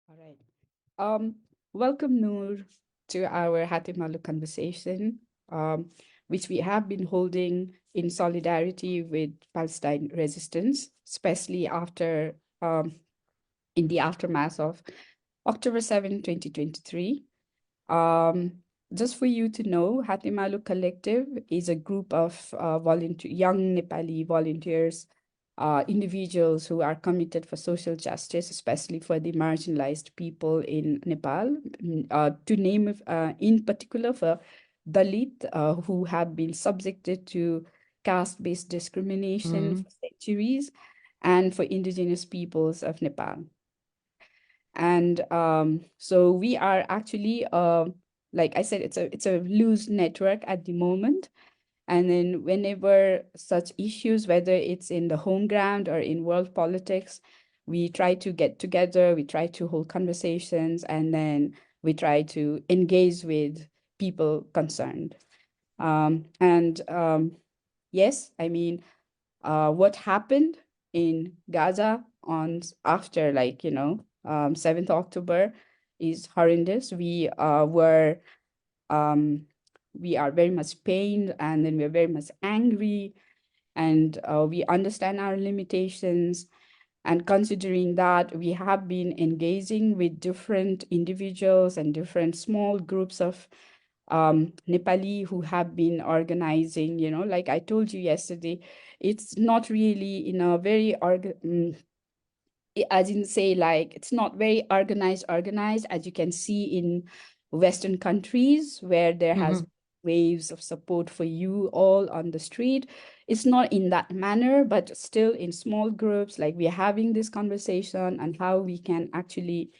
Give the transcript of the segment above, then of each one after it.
All right. Um, Welcome, Noor, to our Haatemalo conversation, which we have been holding in solidarity with Palestine resistance, especially in the aftermath of October 7, 2023. Um, just for you to know, Haatemalo Collective is a group of young Nepali volunteers, individuals who are committed for social justice, especially for the marginalized people in Nepal. To name, in particular, for Dalit, who have been subjected to caste-based discrimination Mhm. for centuries, and for indigenous peoples of Nepal. And so we are actually, like I said, it's a loose network at the moment. And then whenever such issues, whether it's in the home ground or in world politics, we try to get together, we try to hold conversations, and then we try to engage with people concerned. And yes, I mean, what happened in Gaza after, like, 7th October is horrendous. Um, we are very much pained, and then we're very much angry, and we understand our limitations. And considering that we have been engaging with different individuals and different small groups of Nepali who have been organizing, like I told you yesterday, it's not really in a very I didn't say, like, it's not very organized as you can see in Western countries where there has Mhm. been waves of support for you all on the street. It's not in that manner, but still in small groups, like we're having this conversation and how we can actually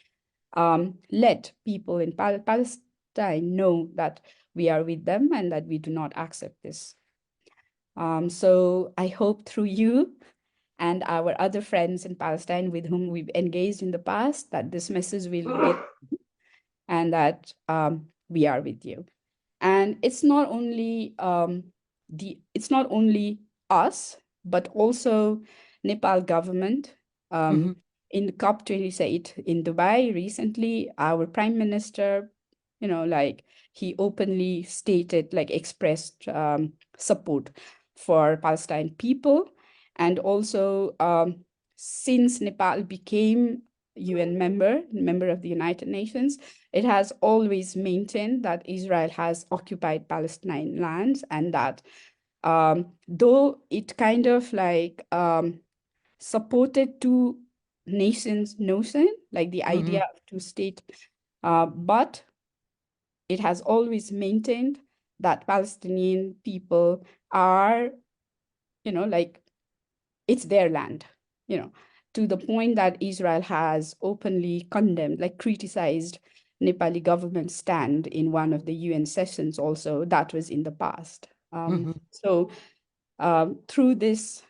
let people in Palestine know that we are with them and that we do not accept this. So I hope through you and our other friends in Palestine with whom we've engaged in the past, that this message will get, and that we are with you. And it's not only us, but also Nepal government. Um, Mhm. in the COP28 in Dubai recently, our prime minister, like, he openly stated, like, expressed support for Palestine people. And also, since Nepal became member of the United Nations, it has always maintained that Israel has occupied Palestine lands, and that though it kind of like supported two nations notion, like the idea Mhm. of two state, but it has always maintained that Palestinian people are, like, it's their land, you know, to the point that Israel has openly condemned, like criticized Nepali government stand in one of the UN sessions also. That was in the past. Mhm. So through this,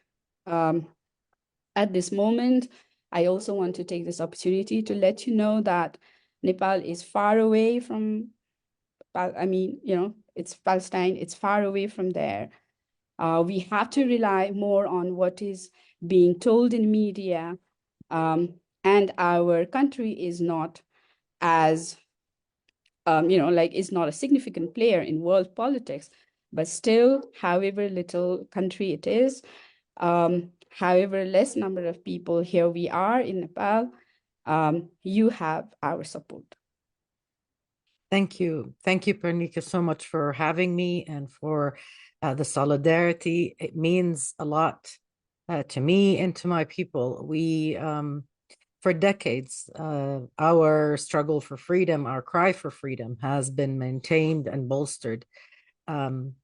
um, at this moment, I also want to take this opportunity to let you know that Nepal is far away from, it's Palestine, it's far away from there. We have to rely more on what is being told in media, and our country is not as, like, is not a significant player in world politics, but still, however little country it is, however less number of people here we are in Nepal, you have our support. Thank you. Thank you, Pranika, so much for having me and for the solidarity. It means a lot to me and to my people. For decades, our struggle for freedom, our cry for freedom has been maintained and bolstered um,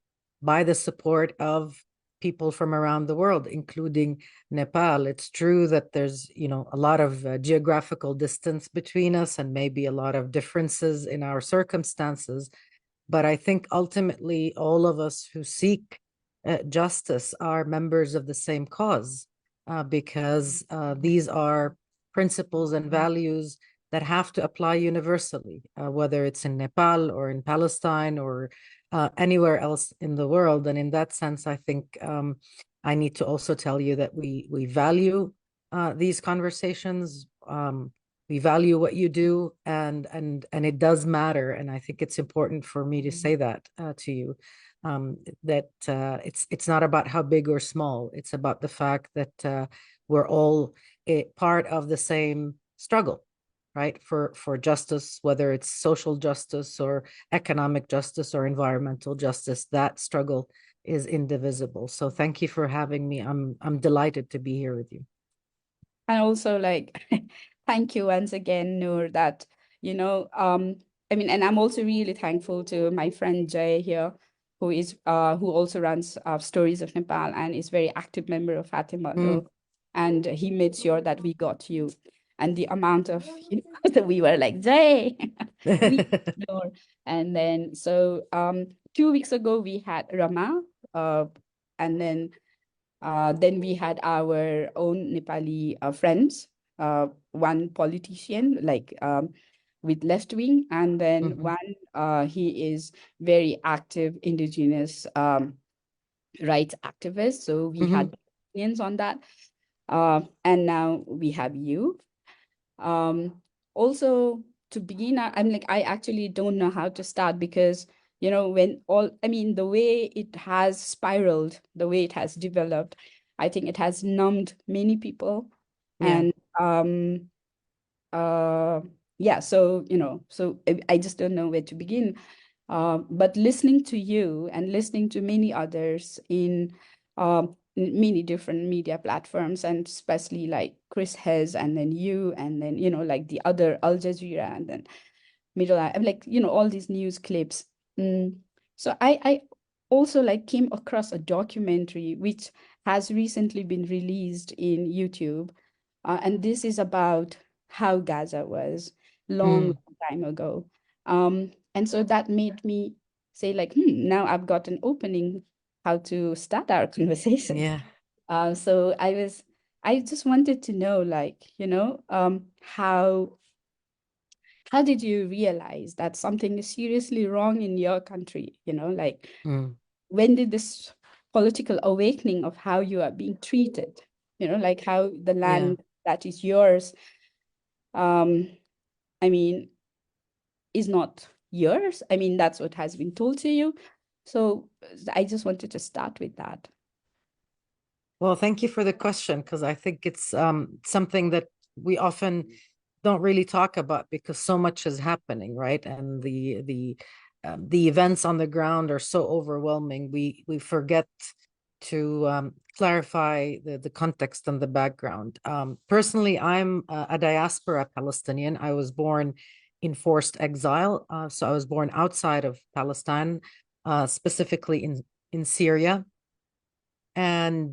by the support of people from around the world, including Nepal. It's true that there's, a lot of geographical distance between us and maybe a lot of differences in our circumstances. But I think ultimately all of us who seek justice are members of the same cause because these are principles and values that have to apply universally, whether it's in Nepal or in Palestine or anywhere else in the world. And in that sense, I think I need to also tell you that we value these conversations. we value what you do, and it does matter. And I think it's important for me to say that to you, that it's not about how big or small. It's about the fact that we're all a part of the same struggle, right? For justice, whether it's social justice or economic justice or environmental justice. That struggle is indivisible. So thank you for having me. I'm delighted to be here with you. And also, like, thank you once again, Noor, that, I mean, and I'm also really thankful to my friend Jay here, who also runs Stories of Nepal and is very active member of Mm. Haatemalo. And he made sure that we got you. And the amount of, that we were like, Jay, we Noor. And then, so 2 weeks ago, we had Rama, and then we had our own Nepali friends, one politician, like with left wing, and then Mhm. one, he is very active indigenous rights activist. So we Mhm. had opinions on that. And now we have you. Also, to begin, I'm like, I actually don't know how to start because, I mean, the way it has spiraled, the way it has developed, I think it has numbed many people. Yeah. And uh, yeah, so, so I just don't know where to begin. But listening to you and listening to many others in many different media platforms, and especially like Chris Hez, and then you, and then, like the other Al Jazeera, and then I'm like, all these news clips. Mm. So I also like came across a documentary which has recently been released in YouTube, and this is about how Gaza was long Mm. time ago. And so that made me say like, now I've got an opening how to start our conversation. Yeah. So I just wanted to know, like, how did you realize that something is seriously wrong in your country? Like, Mm. when did this political awakening of how you are being treated, like how the Yeah. land that is yours, um, I mean, is not yours. I mean, that's what has been told to you. So I just wanted to start with that. Well, thank you for the question, because I think it's something that we often don't really talk about because so much is happening, right? And the events on the ground are so overwhelming. We forget to clarify the context and the background. Personally, I'm a diaspora Palestinian. I was born in forced exile, so I was born outside of Palestine, specifically in Syria. And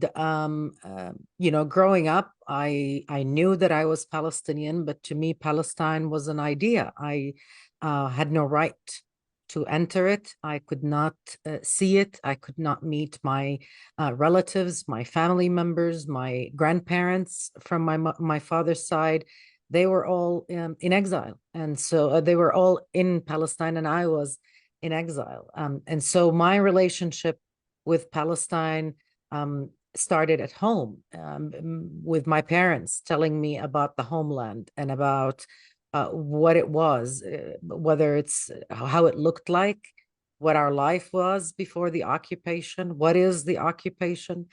growing up, I knew that I was Palestinian, but to me Palestine was an idea. I had no right to enter it. I could not see it. I could not meet my relatives, my family members, my grandparents from my father's side. They were all in exile, and so they were all in Palestine, and I was in exile. And so my relationship with Palestine started at home, with my parents telling me about the homeland and about what it was, whether it's how it looked like, what our life was before the occupation, what is the occupation,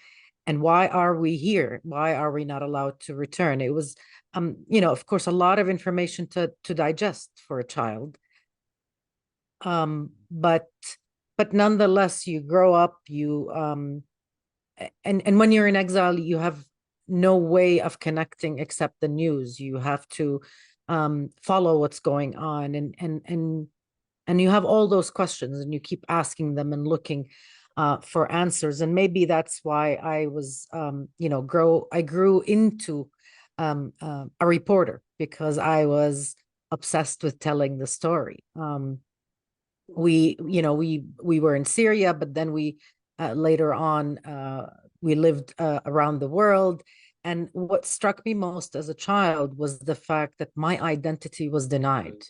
and why are we here? Why are we not allowed to return? It was, of course, a lot of information to digest for a child. But nonetheless, you grow up, and when you're in exile, you have no way of connecting except the news. You have to follow what's going on, and you have all those questions, and you keep asking them and looking for answers. And maybe that's why I was, I grew into a reporter, because I was obsessed with telling the story. We were in Syria, but then we later on we lived around the world. And what struck me most as a child was the fact that my identity was denied.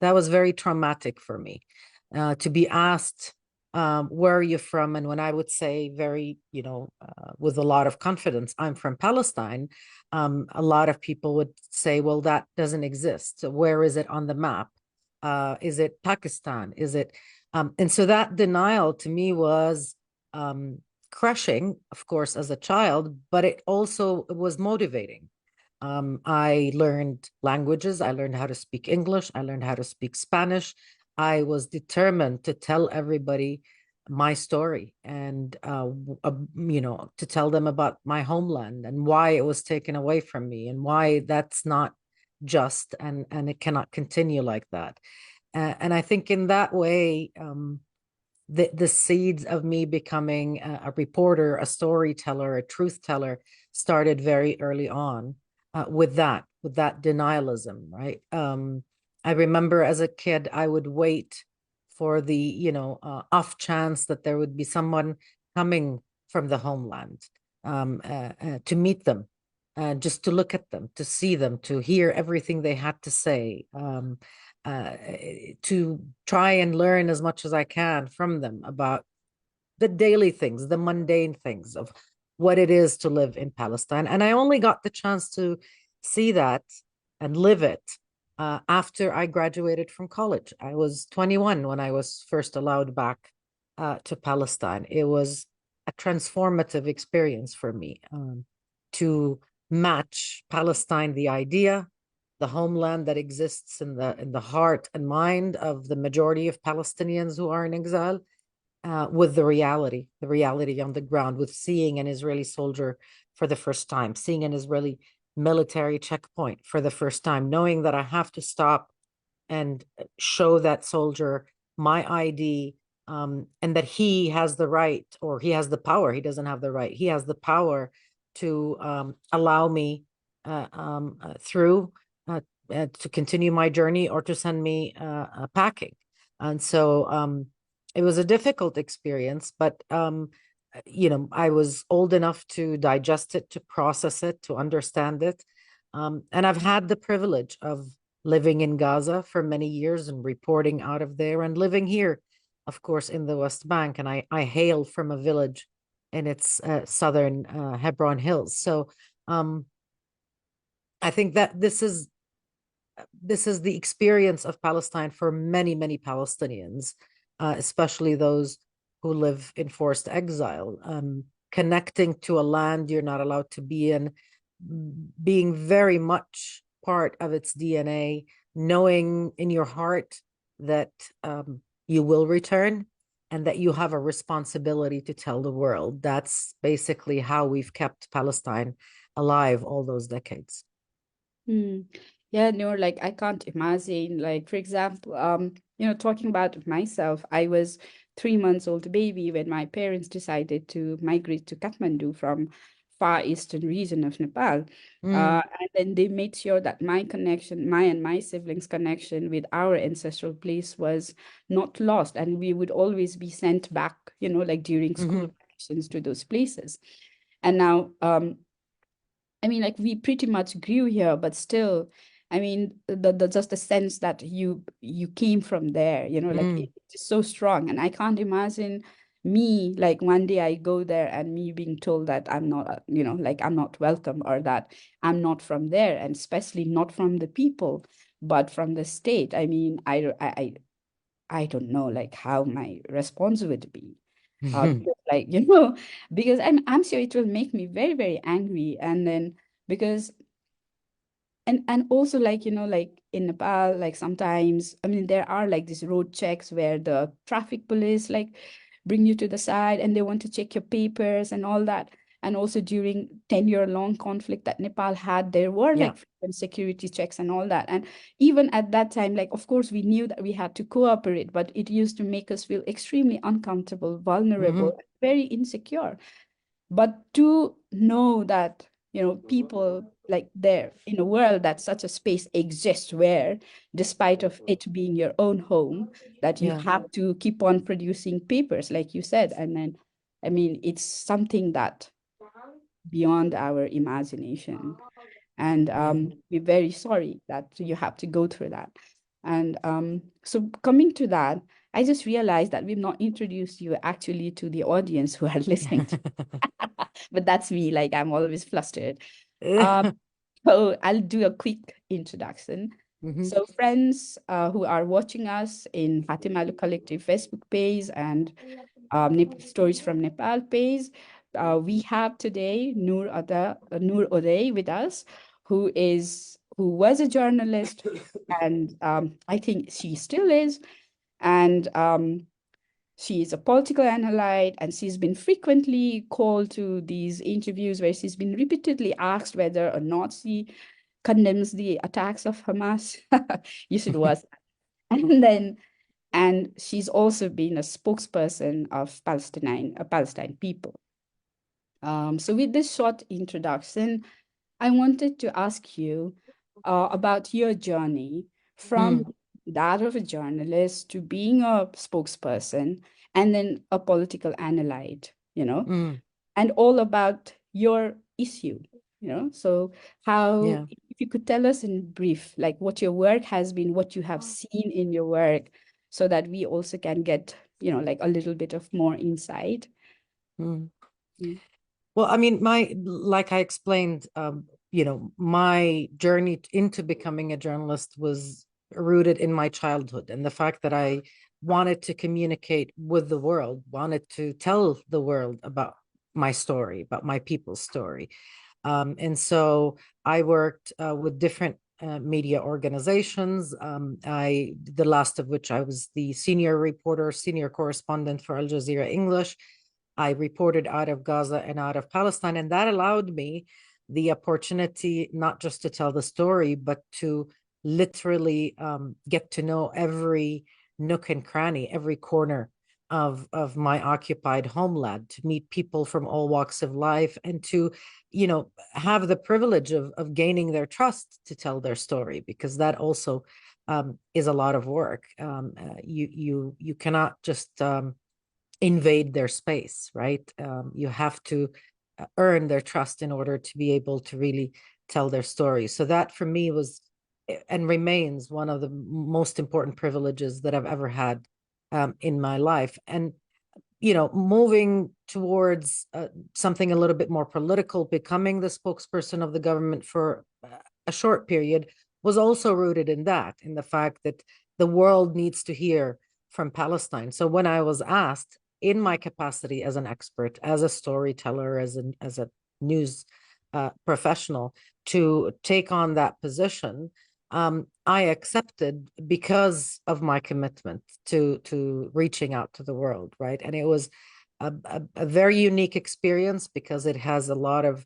That was very traumatic for me, to be asked where are you from? And when I would say very, with a lot of confidence, I'm from Palestine, a lot of people would say, well, that doesn't exist. So where is it on the map? Is it Pakistan? Is it? And so that denial to me was crushing, of course, as a child, but it also was motivating. I learned languages. I learned how to speak English. I learned how to speak Spanish. I was determined to tell everybody my story and, to tell them about my homeland and why it was taken away from me and why that's not just and it cannot continue like that. And I think in that way, the seeds of me becoming a reporter, a storyteller, a truth teller started very early on with that denialism, right? I remember as a kid, I would wait for the off chance that there would be someone coming from the homeland, to meet them, just to look at them, to see them, to hear everything they had to say. Uh, to try and learn as much as I can from them about the daily things, the mundane things of what it is to live in Palestine. And I only got the chance to see that and live it after I graduated from college. I was 21 when I was first allowed back to Palestine. It was a transformative experience for me, to match Palestine, the idea, the homeland that exists in the heart and mind of the majority of Palestinians who are in exile, with the reality on the ground, with seeing an Israeli soldier for the first time, seeing an Israeli military checkpoint for the first time, knowing that I have to stop and show that soldier my ID, and that he has the right, or he has the power. He doesn't have the right. He has the power to allow me through, to continue my journey or to send me packing. And so it was a difficult experience, but I was old enough to digest it, to process it, to understand it. And I've had the privilege of living in Gaza for many years and reporting out of there, and living here, of course, in the West Bank. And I hail from a village in its southern Hebron Hills. So I think that this is the experience of Palestine for many, many Palestinians, especially those who live in forced exile, connecting to a land you're not allowed to be in, being very much part of its DNA, knowing in your heart that you will return and that you have a responsibility to tell the world. That's basically how we've kept Palestine alive all those decades. Hmm. Yeah, no, like I can't imagine. Like, for example, talking about myself, I was 3 months old baby when my parents decided to migrate to Kathmandu from far eastern region of Nepal. Mm, And then they made sure that my connection, my and my siblings' connection with our ancestral place was not lost, and we would always be sent back, like during school mhm, vacations to those places. And now, I mean, like we pretty much grew here, but still, I mean, the just the sense that you came from there, like mm. it's so strong. And I can't imagine me like one day I go there and me being told that I'm not, like I'm not welcome, or that I'm not from there, and especially not from the people, but from the state. I mean, I don't know like how my response would be. Mhm. Because, like because I'm sure it will make me very, very angry. And then because and also, like like in Nepal, like sometimes, I mean, there are like these road checks where the traffic police like bring you to the side and they want to check your papers and all that. And also during 10-year long conflict that Nepal had, there were Yeah. like frequent security checks and all that. And even at that time, like of course we knew that we had to cooperate, but it used to make us feel extremely uncomfortable, vulnerable, Mhm. very insecure. But to know that, people like there in a world that such a space exists where, despite of it being your own home, that you Yeah. have to keep on producing papers, like you said. And then, I mean, it's something that beyond our imagination. And Yeah. we're very sorry that you have to go through that. And so coming to that, I just realized that we've not introduced you actually to the audience who are listening to. But that's me, like I'm always flustered. Um, so I'll do a quick introduction. Mhm. So friends who are watching us in Haatemalo Collective Facebook page and Stories from Nepal page, we have today Nour Odeh with us, who was a journalist, and I think she still is, and she is a political analyst, and she's been frequently called to these interviews where she's been repeatedly asked whether or not she condemns the attacks of Hamas. You should watch that. And then, and she's also been a spokesperson of Palestine people. So with this short introduction, I wanted to ask you about your journey from Mm, that of a journalist to being a spokesperson and then a political analyst, mm, and all about your issue, So how, yeah. if you could tell us in brief, like what your work has been, what you have seen in your work, so that we also can get, like a little bit of more insight. Mm. Mm. Well, I mean, like I explained, my journey into becoming a journalist was rooted in my childhood and the fact that I wanted to communicate with the world, wanted to tell the world about my story, about my people's story. And so I worked with different media organizations. The last of which I was the senior reporter, senior correspondent for Al Jazeera English. I reported out of Gaza and out of Palestine, and that allowed me the opportunity not just to tell the story, but to literally get to know every nook and cranny, every corner of my occupied homeland, to meet people from all walks of life, and to have the privilege of gaining their trust to tell their story, because that also is a lot of work. You cannot just invade their space, right? You have to earn their trust in order to be able to really tell their story. So that for me was and remains one of the most important privileges that I've ever had in my life. And moving towards something a little bit more political, becoming the spokesperson of the government for a short period was also rooted in that, in the fact that the world needs to hear from Palestine. So when I was asked in my capacity as an expert, as a storyteller, as a news professional, to take on that position, I accepted because of my commitment to reaching out to the world, right? And it was a very unique experience because it has a lot of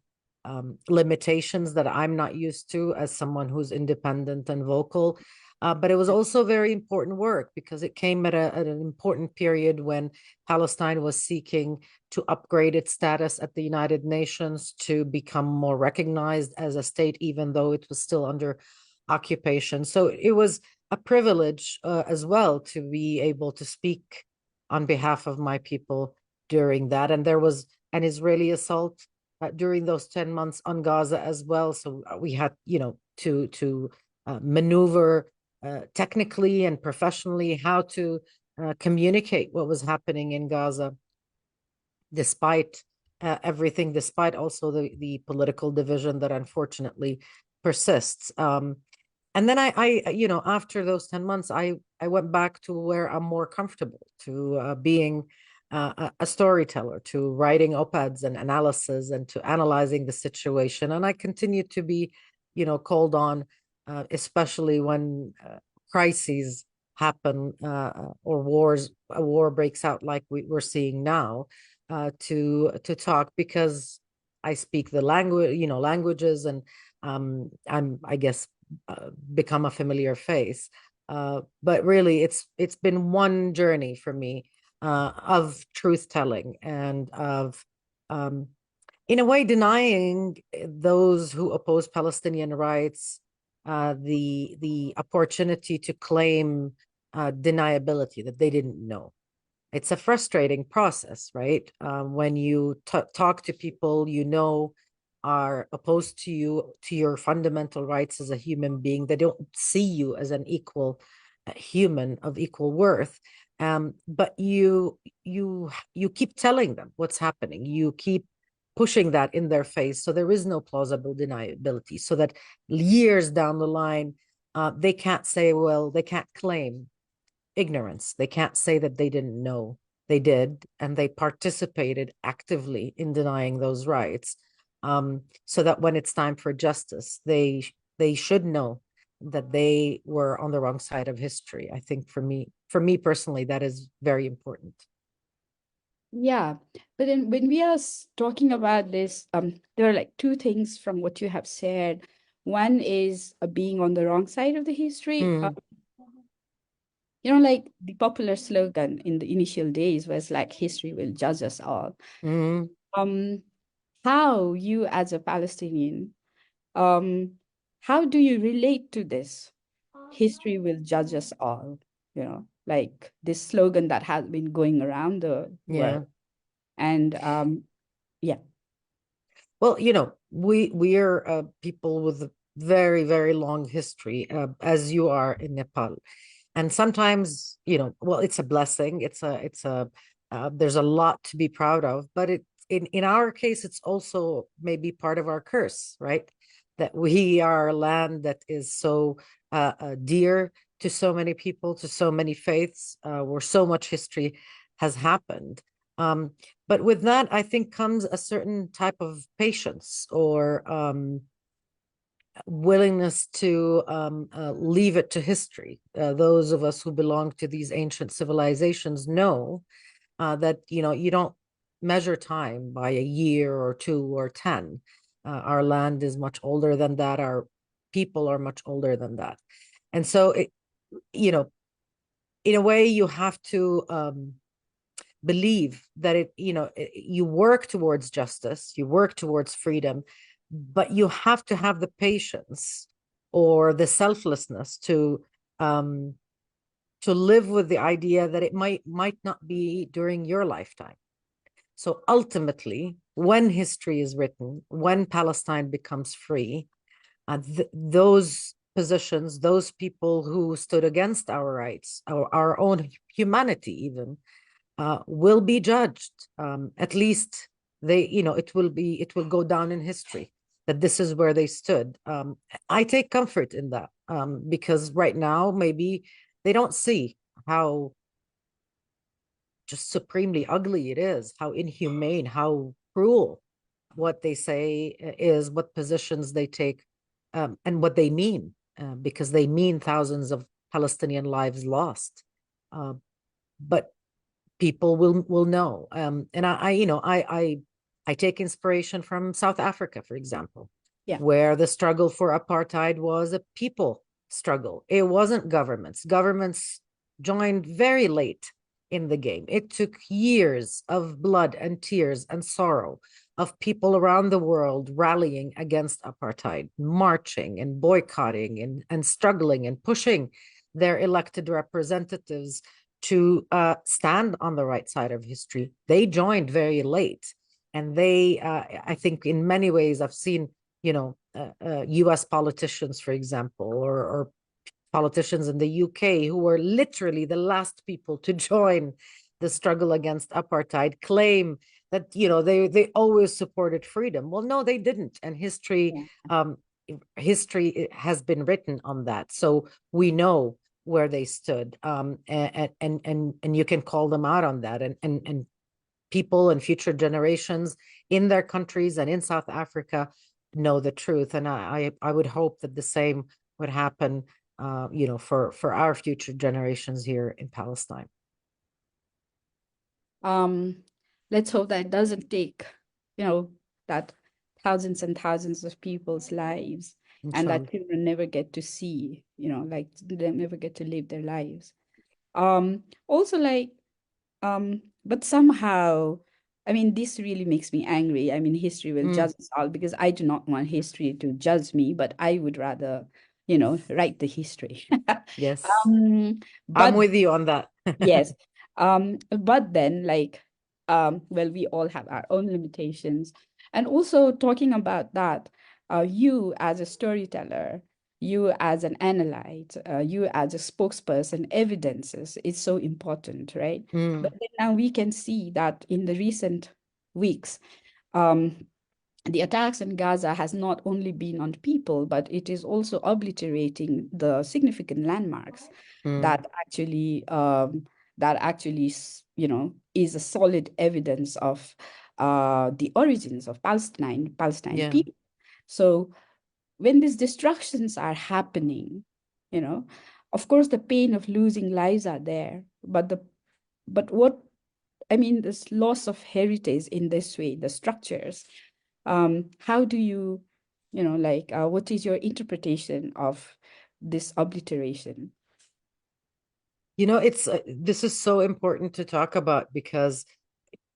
limitations that I'm not used to as someone who's independent and vocal. But it was also very important work because it came at an important period when Palestine was seeking to upgrade its status at the United Nations to become more recognized as a state, even though it was still under occupation. So it was a privilege as well to be able to speak on behalf of my people during that. And there was an Israeli assault during those 10 months on Gaza as well. So we had, to maneuver technically and professionally how to communicate what was happening in Gaza, despite everything, despite also the political division that unfortunately persists. And then after those 10 months, I went back to where I'm more comfortable, to being a storyteller, to writing op-eds and analysis and to analyzing the situation. And I continue to be, called on, especially when crises happen or a war breaks out like we're seeing now, to talk, because I speak the languages, and I guess become a familiar face. But really, it's been one journey for me of truth telling and of, in a way, denying those who oppose Palestinian rights the opportunity to claim deniability, that they didn't know. It's a frustrating process, right? When you talk to people are opposed to you, to your fundamental rights as a human being, they don't see you as an equal human of equal worth. But you keep telling them what's happening. You keep pushing that in their face, so there is no plausible deniability, so that years down the line, they can't say, well, they can't claim ignorance. They can't say that they didn't know. They did, and they participated actively in denying those rights. So that when it's time for justice, they should know that they were on the wrong side of history. I think for me personally, that is very important. Yeah, but then when we are talking about this, there are like two things from what you have said. One is being on the wrong side of the history. Mm, Like the popular slogan in the initial days was like, history will judge us all. mm, Um, how you as a Palestinian, um, how do you relate to this? History will judge us all, like this slogan that has been going around the yeah. world. And yeah, Well, we're people with a very, very long history, as you are in Nepal. And sometimes, well, it's a blessing. There's a lot to be proud of, but in our case, it's also maybe part of our curse, right? That we are a land that is so dear to so many people, to so many faiths, where so much history has happened. Um, but with that, I think comes a certain type of patience or willingness to leave it to history. Those of us who belong to these ancient civilizations know that you don't measure time by a year or two or 10. Our land is much older than that. Our people are much older than that, and so you know, in a way, you have to believe that you work towards justice, you work towards freedom, but you have to have the patience or the selflessness um to live with the idea that it might not be during your lifetime. So ultimately, when history is written, when Palestine becomes free, those positions, those people who stood against our rights, our own humanity even, will be judged. At least it will go down in history that this is where they stood. I take comfort in that, because right now maybe they don't see how just supremely ugly it is, how inhumane, how cruel what they say is, what positions they take, and what they mean, because they mean thousands of Palestinian lives lost. Uh, but people will know. And I take inspiration from South Africa, for example, yeah, where the struggle for apartheid was a people struggle. It wasn't governments. Governments joined very late in the game. It took years of blood and tears and sorrow of people around the world rallying against apartheid, marching and boycotting and struggling and pushing their elected representatives to stand on the right side of history. They joined very late. And I think in many ways, I've seen, US politicians, for example, or politicians in the UK who were literally the last people to join the struggle against apartheid claim that they always supported freedom. Well, no, they didn't, and yeah. history has been written on that, so we know where they stood, and you can call them out on that, and people and future generations in their countries and in South Africa know the truth. And I would hope that the same would happen, for our future generations here in Palestine. Um, let's hope that it doesn't take, that thousands and thousands of people's lives and that Inshallah. children never get to see, like they never get to live their lives. Also like, but somehow, I mean, this really makes me angry. I mean, history will Mm, judge us all because I do not want history to judge me, but I would rather, write the history. yes, Um, I'm but with you on that. yes. But then like well, we all have our own limitations. And also talking about that, you as a storyteller, you as an analyst, you as a spokesperson, evidences is so important, right? But Mm, then now we can see that in the recent weeks, um, the attacks in Gaza has not only been on people, but it is also obliterating the significant landmarks mm, that actually is a solid evidence of the origins of Palestine yeah. people. So when these destructions are happening, you know, of course the pain of losing lives are there, but what I mean, this loss of heritage in this way, the structures, how do you, what is your interpretation of this obliteration? It's this is so important to talk about because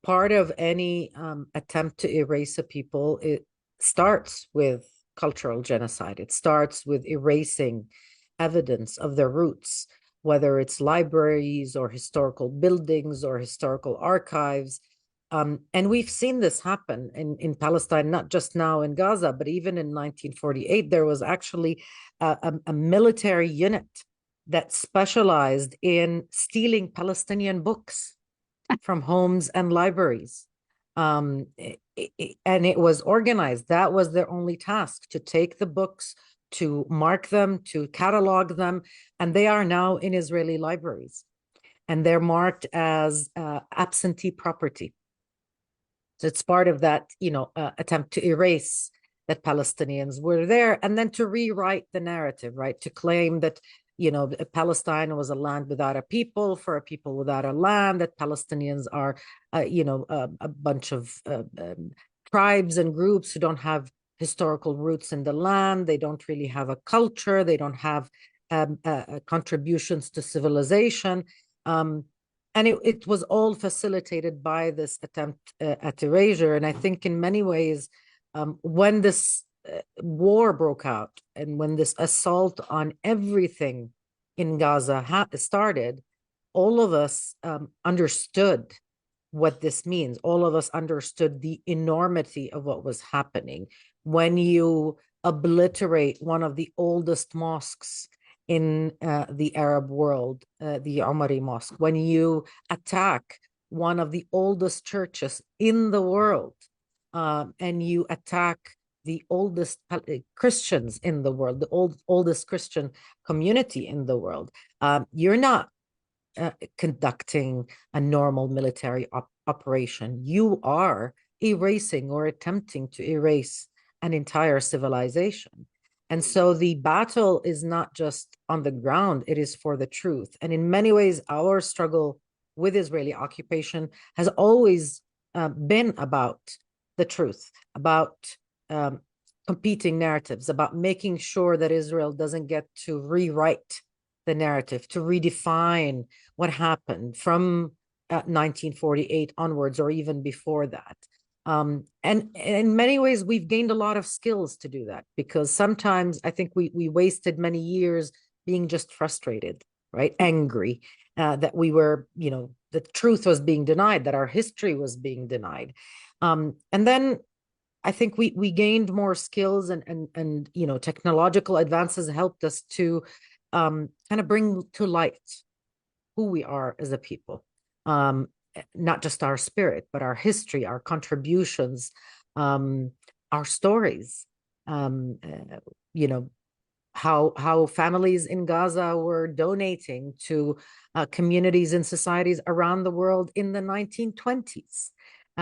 part of any attempt to erase a people, it starts with cultural genocide. It starts with erasing evidence of their roots, whether it's libraries or historical buildings or historical archives. And we've seen this happen in Palestine, not just now in Gaza, but even in 1948, there was actually a military unit that specialized in stealing Palestinian books from homes and libraries. And it was organized. That was their only task, to take the books, to mark them, to catalog them. And they are now in Israeli libraries. And they're marked as absentee property. So it's part of that, attempt to erase that Palestinians were there, and then to rewrite the narrative, right? To claim that, Palestine was a land without a people, for a people without a land, that Palestinians are, a bunch of tribes and groups who don't have historical roots in the land. They don't really have a culture. They don't have contributions to civilization. Um, and it was all facilitated by this attempt at erasure. And I think in many ways, when this war broke out and when this assault on everything in Gaza started, all of us understood what this means. All of us understood the enormity of what was happening. When you obliterate one of the oldest mosques in the Arab world, the Omari Mosque, when you attack one of the oldest churches in the world, and you attack the oldest Christians in the world, the oldest Christian community in the world, you're not conducting a normal military operation. You are erasing or attempting to erase an entire civilization. And so the battle is not just on the ground, it is for the truth. And in many ways, our struggle with Israeli occupation has always been about the truth, about um, competing narratives, about making sure that Israel doesn't get to rewrite the narrative, to redefine what happened from 1948 onwards, or even before that. And in many ways, we've gained a lot of skills to do that, because sometimes I think we wasted many years being just frustrated, right? Angry that we were, the truth was being denied, that our history was being denied. And then I think we gained more skills, and technological advances helped us to kind of bring to light who we are as a people, um, not just our spirit, but our history, our contributions, um, our stories. Um, uh, you know, how families in Gaza were donating to communities and societies around the world in the 1920s.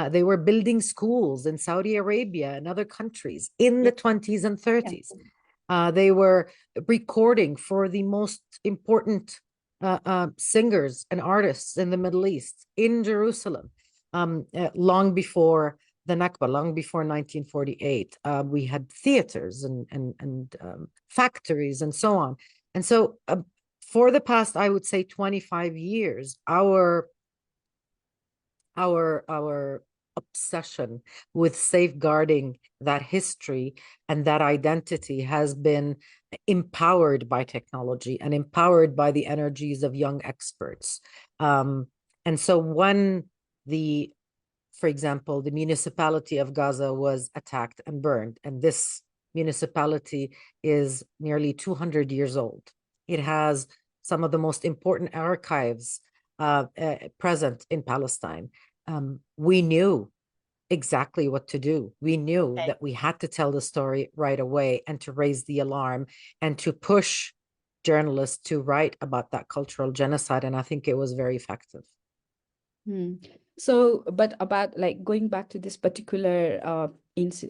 They were building schools in Saudi Arabia and other countries in Yeah, the 20s and yeah, 30s. They were recording for the most important singers and artists in the Middle East, in Jerusalem, long before the Nakba, long before 1948. We had theaters and factories and so on. And so, for the past, I would say, 25 years, our obsession with safeguarding that history and that identity has been empowered by technology and empowered by the energies of young experts. And so when for example, the municipality of Gaza was attacked and burned, and this municipality is nearly 200 years old. It has some of the most important archives present in Palestine. We knew exactly what to do. We knew that we had to tell the story right away and to raise the alarm and to push journalists to write about that cultural genocide. And I think it was very effective. Hmm. So, but about like going back to this particular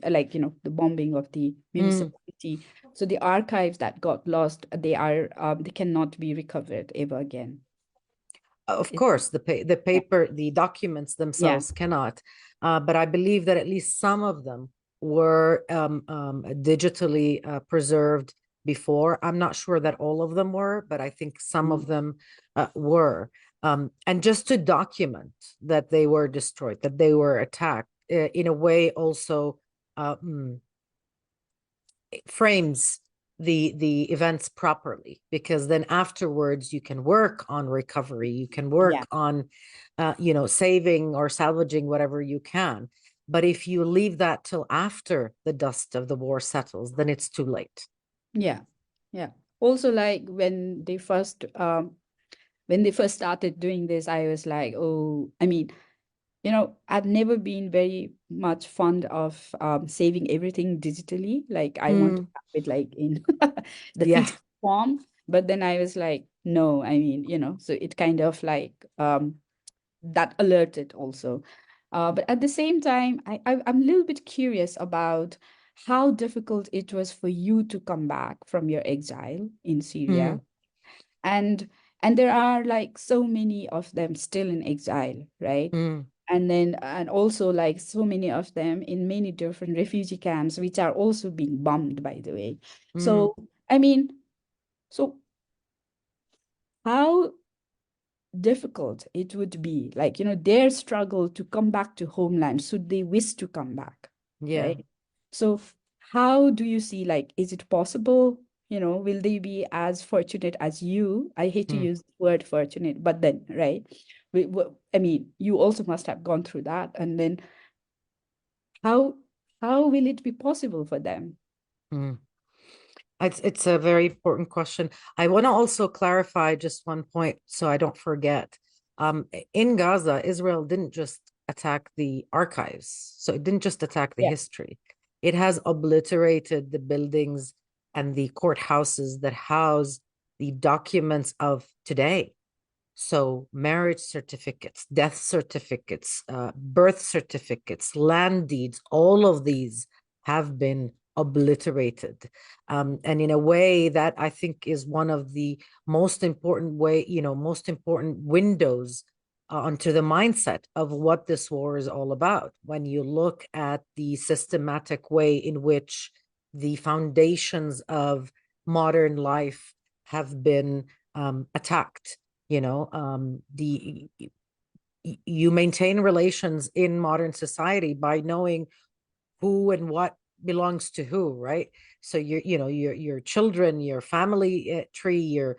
like the bombing of the Mm. municipality. So the archives that got lost, they cannot be recovered ever again. Of Is course, the Yeah. paper, the documents Yeah. themselves cannot, but I believe that at least some of them were digitally preserved before. I'm not sure that all of them were, but I think some Mm. of them were. And just to document that they were destroyed, that they were attacked, in a way also uh, mm, frames the events properly, because then afterwards you can work on recovery, you can Yeah. work on saving or salvaging whatever you can. But if you leave that till after the dust of the war settles, then it's too late. Yeah. Yeah. Also, like when they first started doing this, I was like, oh, I mean, I've never been very much fond of saving everything digitally. Like I want to Mm, have it like in the yeah. physical form. But then I was like, no, I mean, so it kind of like that alerted also. But at the same time, I'm a little bit curious about how difficult it was for you to come back from your exile in Syria. Mm, And and there are like so many of them still in exile, right? mm, And also like so many of them in many different refugee camps, which are also being bombed, by the way. mm, So I mean, so how difficult it would be, like, their struggle to come back to homeland, should they wish to come back, yeah. right? So how do you see, like, is it possible? Will they be as fortunate as you? I hate to Mm, use the word fortunate, but then, right? I mean, you also must have gone through that. And then how how will it be possible for them? mm. It's a very important question. I want to also clarify just one point so I don't forget. In Gaza, Israel didn't just attack the archives, so it didn't just attack the Yeah. history. It has obliterated the buildings and the courthouses that house the documents of today. So, marriage certificates, death certificates, birth certificates, land deeds, all of these have been obliterated. And in a way that I think is one of the most important windows onto the mindset of what this war is all about. When you look at the systematic way in which the foundations of modern life have been attacked, the you maintain relations in modern society by knowing who and what belongs to who, right? So your children, your family tree, your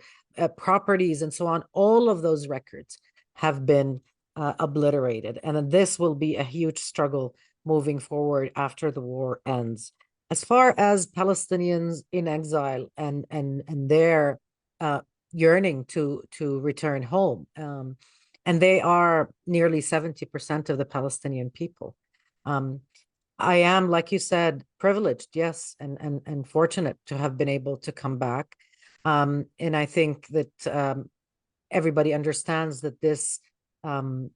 properties, and so on, all of those records have been obliterated, and then this will be a huge struggle moving forward after the war ends. As far as Palestinians in exile and their uh, yearning to return home, and they are nearly 70% of the Palestinian people. Um, I am, like you said, privileged, yes, and fortunate to have been able to come back. And I think that everybody understands that um,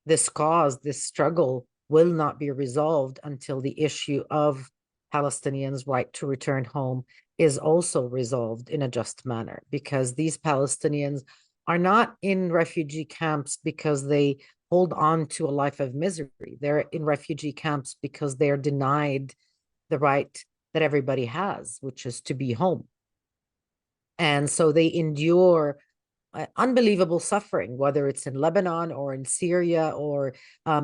this cause, this struggle, will not be resolved until the issue of Palestinians' right to return home is also resolved in a just manner, because these Palestinians are not in refugee camps because they hold on to a life of misery. They're in refugee camps because they're denied the right that everybody has, which is to be home. And so they endure unbelievable suffering, whether it's in Lebanon or in Syria or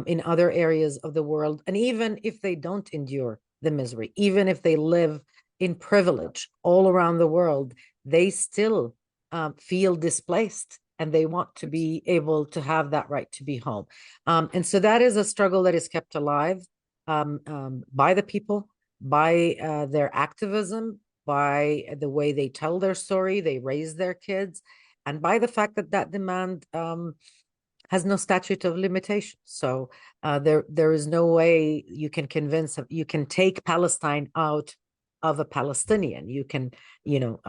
in other areas of the world. And even if they don't endure the misery, even if they live in privilege all around the world, they still feel displaced and they want to be able to have that right to be home. And so that is a struggle that is kept alive by the people. by their activism, by the way they tell their story, they raise their kids, and by the fact that that demand has no statute of limitation. So there is no way you can you can take Palestine out of a Palestinian. You can, you know,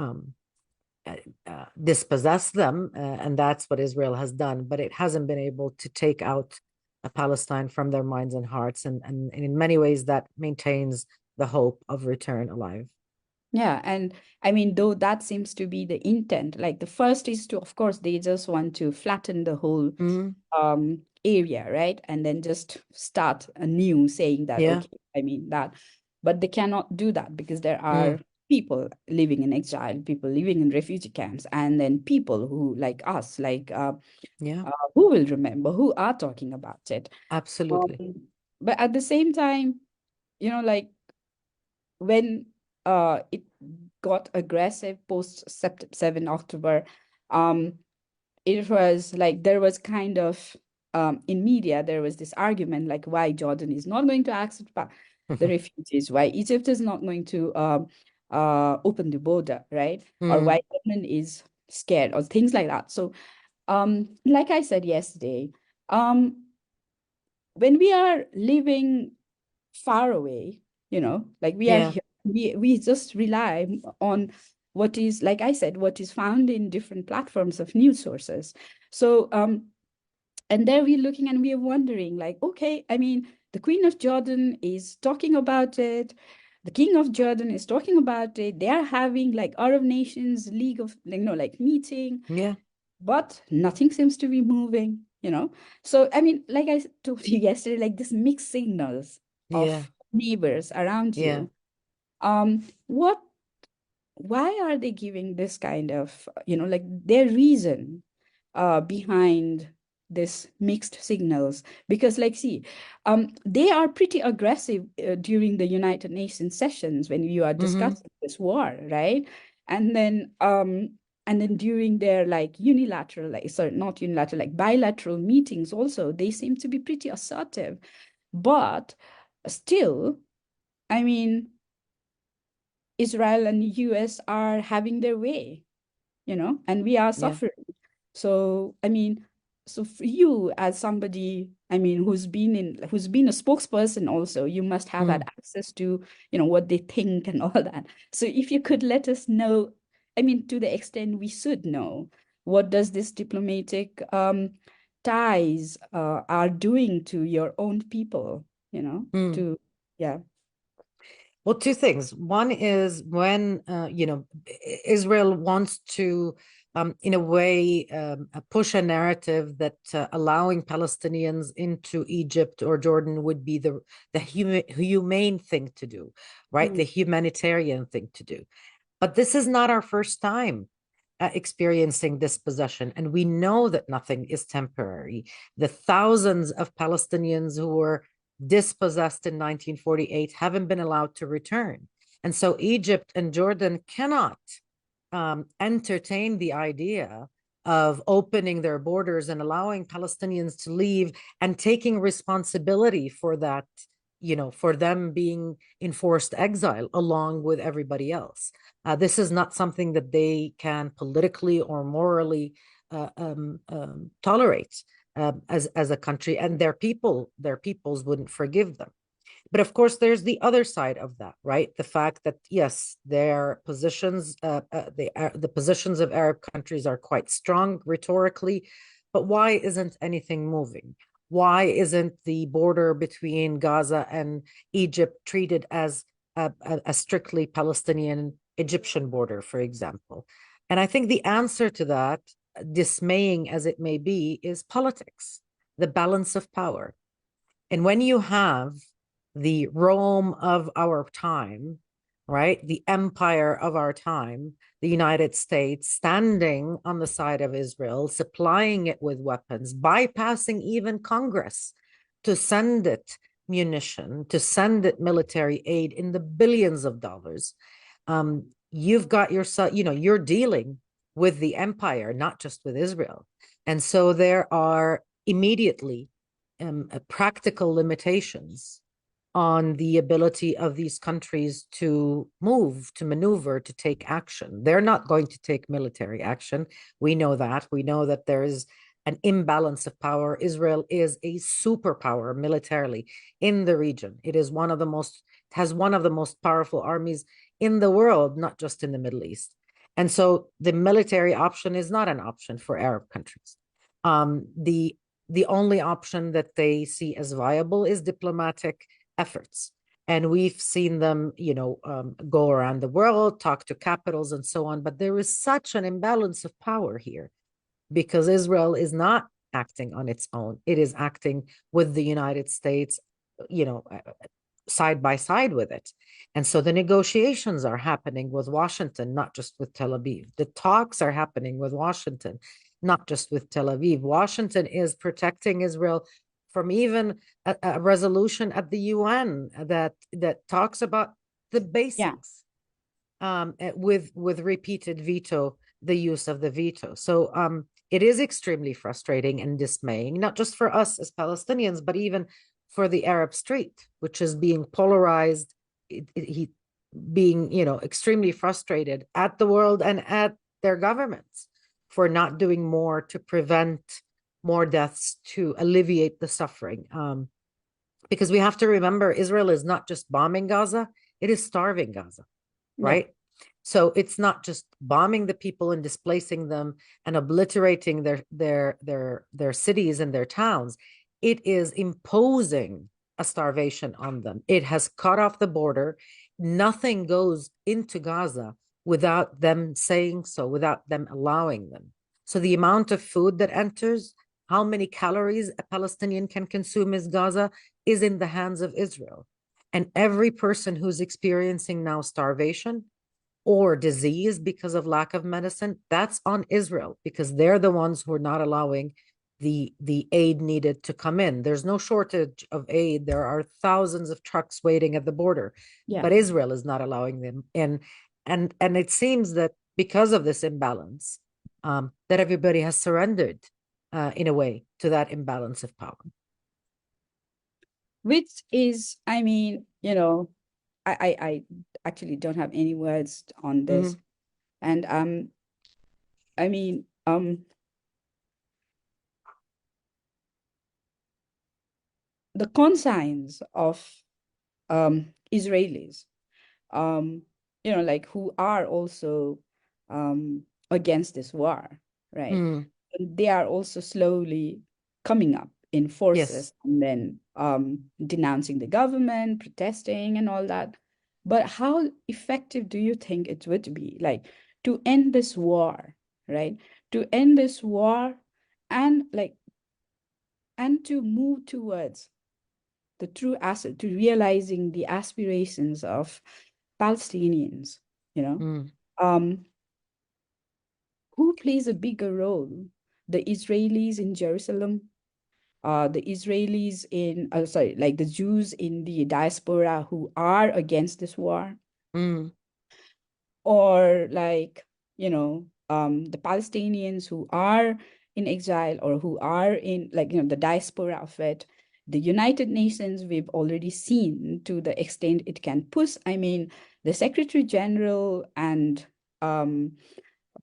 dispossess them, and that's what Israel has done. But it hasn't been able to take out Palestine from their minds and hearts, and in many ways that maintains the hope of return alive. Yeah, and I mean, though that seems to be the intent, like the first is to, of course, they just want to flatten the whole Mm, area, right? And then just start anew saying that, yeah. okay, I mean that. But they cannot do that because there Mm, are people living in exile, people living in refugee camps, and then people who, like us, like yeah. who will remember, who are talking about it. Absolutely. Um, but at the same time, like when it got aggressive post 7 October, um, it was like there was kind of in media there was this argument like why Jordan is not going to accept the refugees, why Egypt is not going to open the border, right? Or Mm, why Yemen is scared or things like that. So like I said yesterday, when we are living far away, like we are yeah. here, we just rely on what is, like I said, what is found in different platforms of news sources. So and there we're looking and we're wondering, like, okay, I mean, the Queen of Jordan is talking about it, the King of Jordan is talking about it, they are having like Arab Nations League of, like meeting, Yeah. but nothing seems to be moving, So, I mean, like I told you yesterday, like this mixed signals Yeah. of neighbors around Yeah. you. What, why are they giving this kind of, like their reason behind this mixed signals? Because, like, see, they are pretty aggressive during the United Nations sessions when you are Mm-hmm. discussing this war, right? And then, during their like unilateral, like sorry, not unilateral, like bilateral meetings, also they seem to be pretty assertive. But still, I mean, Israel and US are having their way, and we are Yeah. suffering. So, I mean, so for you as somebody, I mean, who's been a spokesperson also, you must have had Mm. access to, what they think and all that. So if you could let us know, I mean, to the extent we should know, what does this diplomatic ties are doing to your own people, Mm. to, yeah. Well, two things. One is when Israel wants to, in a way, push a narrative that allowing Palestinians into Egypt or Jordan would be the humane thing to do, right? Mm, The humanitarian thing to do. But this is not our first time experiencing dispossession, and we know that nothing is temporary. The thousands of Palestinians who were dispossessed in 1948 haven't been allowed to return. And so Egypt and Jordan cannot entertain the idea of opening their borders and allowing Palestinians to leave and taking responsibility for that, for them being in forced exile along with everybody else. This is not something that they can politically or morally tolerate as a country, and their peoples wouldn't forgive them. But of course, there's the other side of that, right? The fact that yes, their positions, the positions of Arab countries are quite strong rhetorically, but why isn't anything moving? Why isn't the border between Gaza and Egypt treated as a strictly Palestinian Egyptian border, for example? And I think the answer to that, dismaying as it may be, is politics, the balance of power. And when you have the Rome of our time, right, the empire of our time, the United States standing on the side of Israel, supplying it with weapons, bypassing even Congress to send it munition, to send it military aid in the billions of dollars. You've got yourself, you're dealing with the empire, not just with Israel. And so there are immediately practical limitations on the ability of these countries to move, to maneuver, to take action. They're not going to take military action. We know that. We know that there is an imbalance of power. Israel is a superpower militarily in the region. It is one of the most, has one of the most powerful armies in the world, not just in the Middle East. And so the military option is not an option for Arab countries. The only option that they see as viable is diplomatic efforts. And we've seen them, go around the world, talk to capitals and so on. But there is such an imbalance of power here because Israel is not acting on its own. It is acting with the United States, you know, side by side with it. And so the negotiations are happening with Washington, not just with Tel Aviv. The talks are happening with Washington, not just with Tel Aviv. Washington is protecting Israel from even a resolution at the UN that talks about the Yeah. basics, with repeated veto, the use of the veto. So it is extremely frustrating and dismaying, not just for us as Palestinians, but even for the Arab Street, which is being polarized, he being, extremely frustrated at the world and at their governments for not doing more to prevent more deaths, to alleviate the suffering. Because we have to remember, Israel is not just bombing Gaza, it is starving Gaza, Yeah. right? So it's not just bombing the people and displacing them and obliterating their cities and their towns. It is imposing a starvation on them. It has cut off the border. Nothing goes into Gaza without them saying so, without them allowing them. So the amount of food that enters, how many calories a Palestinian can consume in Gaza, is in the hands of Israel. And every person who's experiencing now starvation or disease because of lack of medicine, that's on Israel because they're the ones who are not allowing the aid needed to come in. There's no shortage of aid. There are thousands of trucks waiting at the border, Yeah. but Israel is not allowing them in. And it seems that because of this imbalance, that everybody has surrendered, in a way, to that imbalance of power. Which is, I actually don't have any words on this. Mm-hmm. And I mean, the conscience of Israelis, um, like who are also against this war, right? Mm. They are also slowly coming up in Yes. forces and then denouncing the government, protesting and all that. But how effective do you think it would be, like, to end this war, right? To end this war and to move towards the true asset, to realizing the aspirations of Palestinians, you know? Mm. Um, who plays a bigger role? The Israelis in Jerusalem, the Israelis in, sorry, like the Jews in the diaspora who are against this war, Mm. or the Palestinians who are in exile or who are in, the diaspora of it. The United Nations, we've already seen to the extent it can push. I mean, the Secretary General and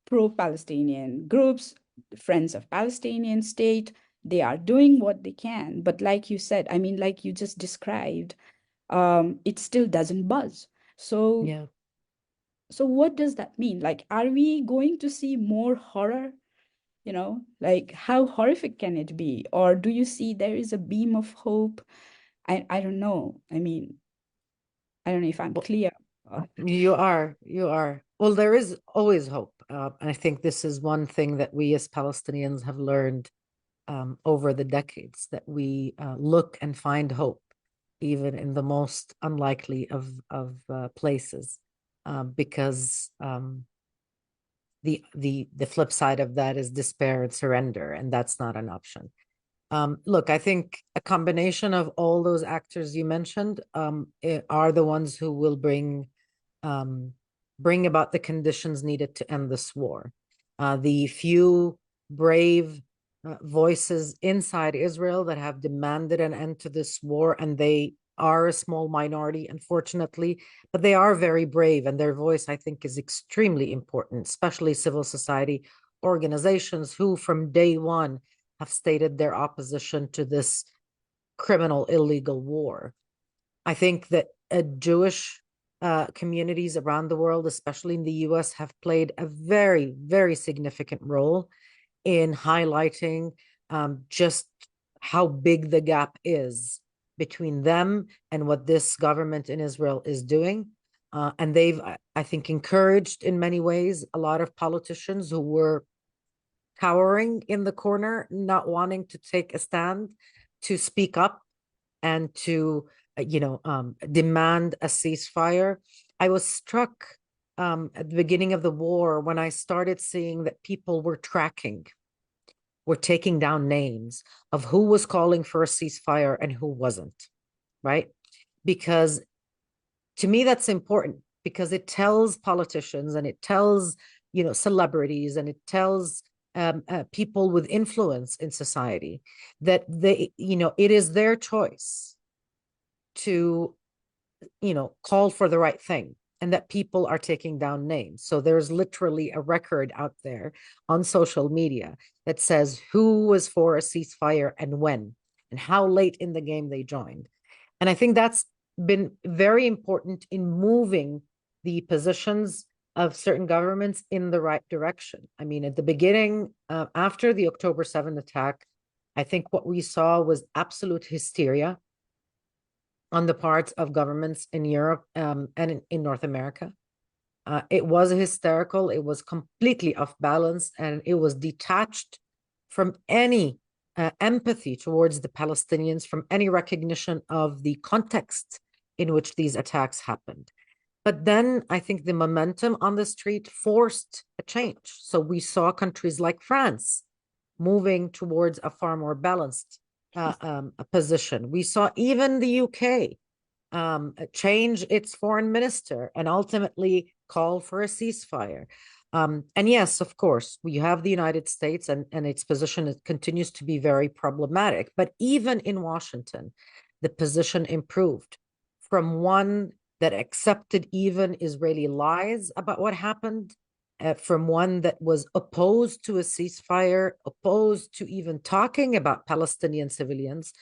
pro-Palestinian groups, Friends of Palestinian State, they are doing what they can. But like you said, I mean, like you just described, it still doesn't buzz. So Yeah. so what does that mean? Like, are we going to see more horror? Like how horrific can it be? Or do you see there is a beam of hope? I don't know. I mean, I don't know if I'm Well, clear. you are. Well, there is always hope. And I think this is one thing that we as Palestinians have learned, over the decades, that we look and find hope, even in the most unlikely of places, because the flip side of that is despair and surrender, and that's not an option. Look, I think a combination of all those actors you mentioned, are the ones who will um, bring about the conditions needed to end this war. The few brave voices inside Israel that have demanded an end to this war, and they are a small minority, unfortunately, but they are very brave, and their voice, I think, is extremely important, especially civil society organizations who, from day one, have stated their opposition to this criminal, illegal war. I think that Jewish communities around the world, especially in the US, have played a very, very significant role in highlighting just how big the gap is between them and what this government in Israel is doing. And they've, I think, encouraged in many ways a lot of politicians who were cowering in the corner, not wanting to take a stand, to speak up and to, demand a ceasefire. I was struck at the beginning of the war when I started seeing that people were taking down names of who was calling for a ceasefire and who wasn't, right? Because to me, that's important, because it tells politicians and it tells, celebrities, and it tells people with influence in society that it is their choice to, call for the right thing, and that people are taking down names. So there's literally a record out there on social media that says who was for a ceasefire and when, and how late in the game they joined. And I think that's been very important in moving the positions of certain governments in the right direction. I mean, at the beginning, after the October 7th attack, I think what we saw was absolute hysteria on the parts of governments in Europe and in North America. It was hysterical, it was completely off balance, and it was detached from any empathy towards the Palestinians, from any recognition of the context in which these attacks happened. But then I think the momentum on the street forced a change. So we saw countries like France moving towards a far more balanced position. We saw even the UK change its foreign minister and ultimately call for a ceasefire. And yes, of course, we have the United States, and its position continues to be very problematic. But even in Washington, the position improved from one that accepted even Israeli lies about what happened, from one that was opposed to a ceasefire, opposed to even talking about Palestinian civilians,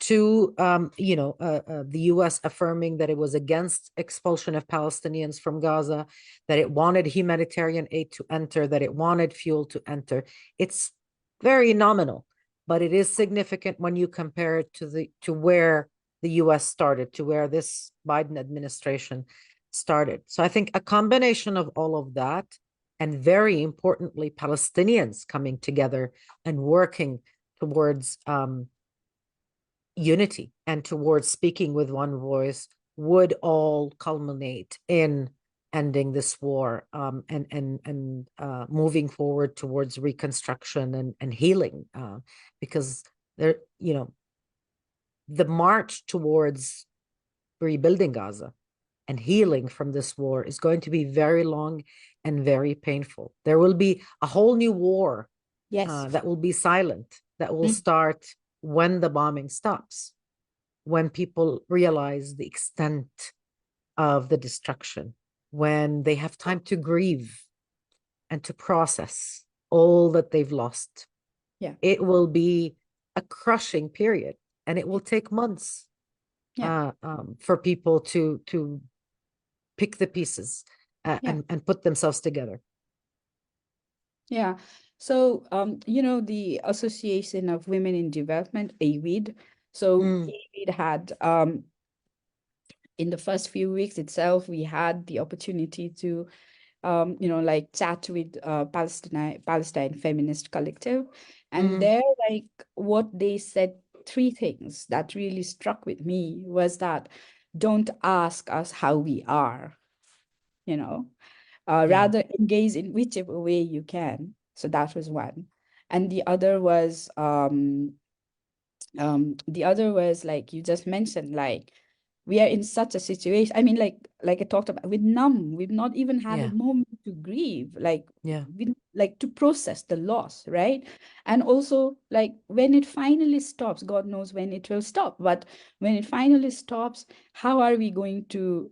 to the U.S. affirming that it was against expulsion of Palestinians from Gaza, that it wanted humanitarian aid to enter, that it wanted fuel to enter. It's very nominal, but it is significant when you compare it to where the U.S. started, to where this Biden administration started. So I think a combination of all of that, and very importantly, Palestinians coming together and working towards unity and towards speaking with one voice, would all culminate in ending this war, and moving forward towards reconstruction and healing, because there, the march towards rebuilding Gaza and healing from this war is going to be very long and very painful. There will be a whole new war Yes. that will be silent, that will Mm. start when the bombing stops, when people realize the extent of the destruction, when they have time to grieve and to process all that they've lost. Yeah. It will be a crushing period, and it will take months Yeah. for people to pick the pieces Yeah. and put themselves together. Yeah. So, the Association of Women in Development, AWID. So Mm, AWID had, in the first few weeks itself, we had the opportunity to, like chat with Palestine Feminist Collective. And mm, there, like what they said, three things that really struck with me was that don't ask us how we are, you know. yeah, Rather engage in whichever way you can. So that was one. And the other was like you just mentioned, like we are in such a situation. I mean, like I talked about, we're numb. We've not even had a Yeah. moment to grieve, Yeah. like to process the loss, right? And also, like when it finally stops, God knows when it will stop, but when it finally stops, how are we going to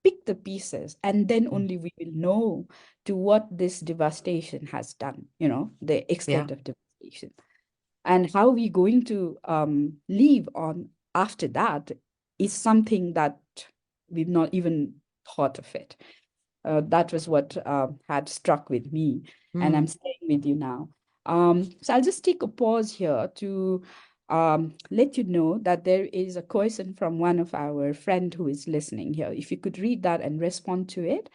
pick the pieces? And then Mm. only we will know to what this devastation has done, the Yeah. extent of devastation. And how we going to live on after that is something that we've not even thought of it. That was what had struck with me, and I'm Mm. staying with you now. So I'll just take a pause here to let you know that there is a question from one of our friend who is listening here. If you could read that and respond to it.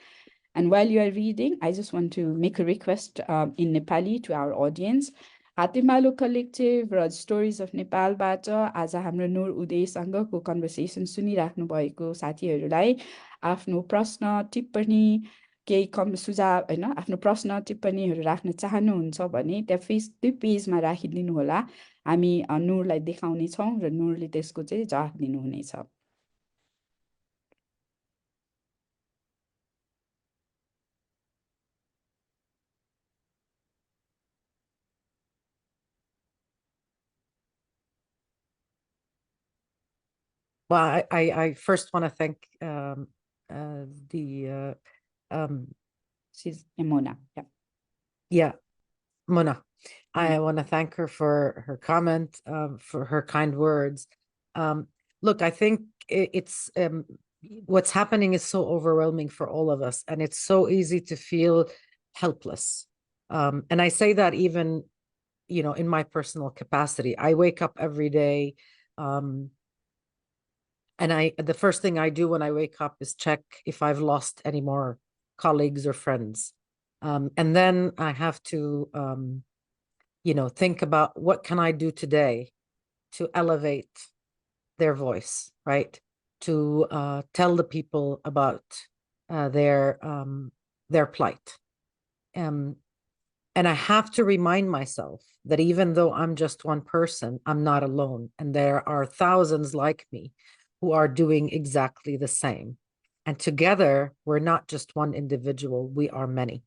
And while you are reading, I just want to make a request in Nepali to our audience. Hatemalo collective र stories of नेपालबाट आज हाम्रो नूर उदयसँगको conversation सुनिराख्नु भएको साथीहरूलाई आफ्नो प्रश्न टिप्पणी केही सुझाव होइन आफ्नो प्रश्न टिप्पणीहरू राख्न चाहनुहुन्छ भने त्यहाँ त्यो पेजमा राखिदिनु होला। हामी नूरलाई देखाउनेछौँ र नूरले त्यसको चाहिँ जवाफ दिनुहुनेछ। Well, I first want to thank the She's Emona. Yeah. yeah, Mona. Mm. I want to thank her for her comment, for her kind words. Look, I think it's what's happening is so overwhelming for all of us, and it's so easy to feel helpless. And I say that even, in my personal capacity. I wake up every day, and the first thing I do when I wake up is check if I've lost any more colleagues or friends. And then I have to think about what can I do today to elevate their voice, right? To tell the people about their plight. And I have to remind myself that even though I'm just one person, I'm not alone. And there are thousands like me who are doing exactly the same. And together, we're not just one individual, we are many.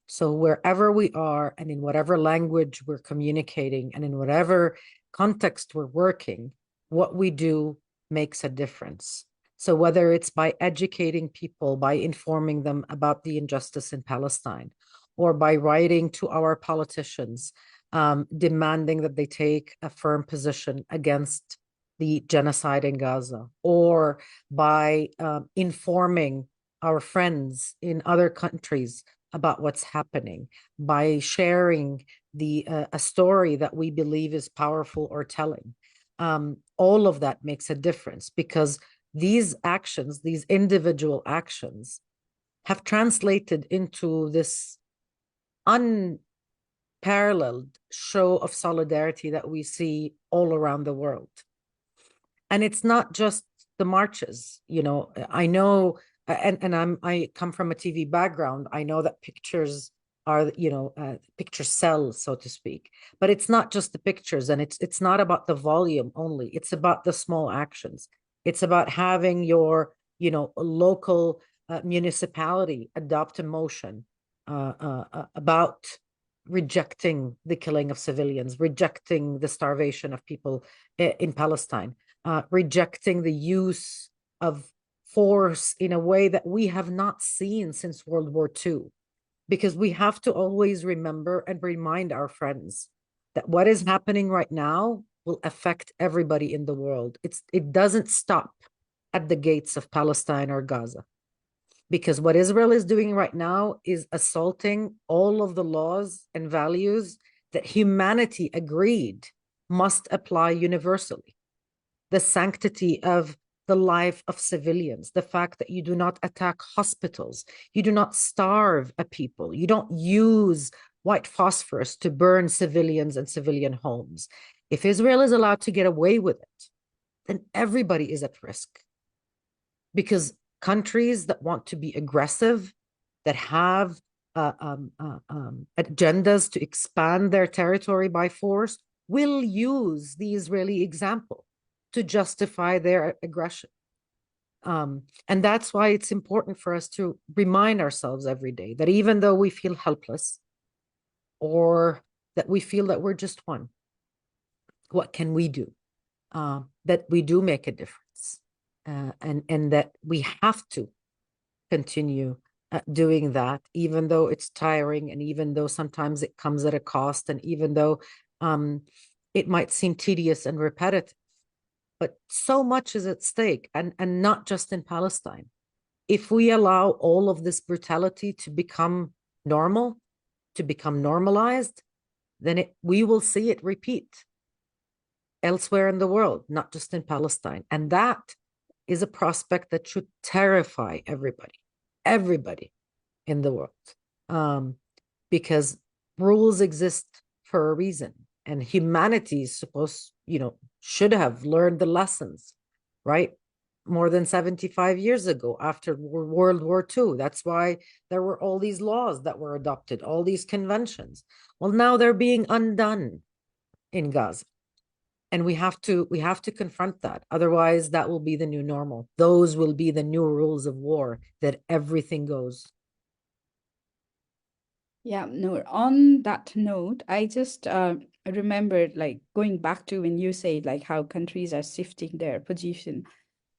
So wherever we are, and in whatever language we're communicating, and in whatever context we're working, what we do makes a difference. So whether it's by educating people, by informing them about the injustice in Palestine, or by writing to our politicians, demanding that they take a firm position against the genocide in Gaza, or by informing our friends in other countries about what's happening, by sharing a story that we believe is powerful or telling. All of that makes a difference, because these actions, these individual actions, have translated into this unparalleled show of solidarity that we see all around the world. And it's not just the marches. I know, and I come from a TV background. I know that pictures are, pictures sell, so to speak. But it's not just the pictures, and it's not about the volume only. It's about the small actions. It's about having your, local municipality adopt a motion about rejecting the killing of civilians, rejecting the starvation of people in Palestine, rejecting the use of force in a way that we have not seen since World War II. Because we have to always remember and remind our friends that what is happening right now will affect everybody in the world. It doesn't stop at the gates of Palestine or Gaza. Because what Israel is doing right now is assaulting all of the laws and values that humanity agreed must apply universally. The sanctity of the life of civilians, the fact that you do not attack hospitals, you do not starve a people, you don't use white phosphorus to burn civilians and civilian homes. If Israel is allowed to get away with it, then everybody is at risk. Because countries that want to be aggressive, that have agendas to expand their territory by force, will use the Israeli example to justify their aggression. And that's why it's important for us to remind ourselves every day that even though we feel helpless or that we feel that we're just one, what can we do? That we do make a difference, and that we have to continue doing that, even though it's tiring, and even though sometimes it comes at a cost, and even though it might seem tedious and repetitive. But so much is at stake, and not just in Palestine. If we allow all of this brutality to become normal, to become normalized, then we will see it repeat elsewhere in the world, not just in Palestine. And that is a prospect that should terrify everybody in the world, because rules exist for a reason, and humanity is supposed, should have learned the lessons, right? More than 75 years ago, after World War II. That's why there were all these laws that were adopted, all these conventions. Well, now they're being undone in Gaza. And we have to confront that. Otherwise, that will be the new normal. Those will be the new rules of war, that everything goes. Yeah, no, on that note, I just remembered like going back to when you said like how countries are shifting their position.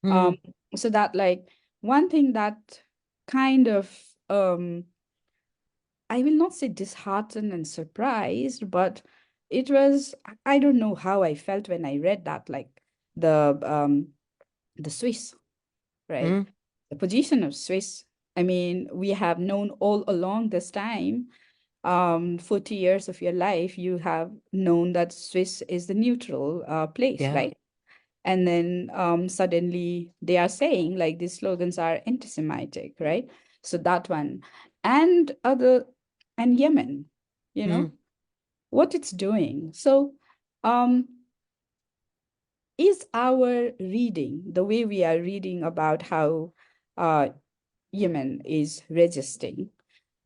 Um, Mm, so that like one thing that kind of I will not say disheartened and surprised, but it was I don't know how I felt when I read that, like the Swiss, right? mm, The position of Swiss. I mean, we have known all along this time, 40 years of your life, you have known that Swiss is the neutral place, yeah. right? And then suddenly they are saying like these slogans are anti-Semitic, right? So that one and other and Yemen, you know, Mm, what it's doing. So um, is our reading the way we are reading about how Yemen is resisting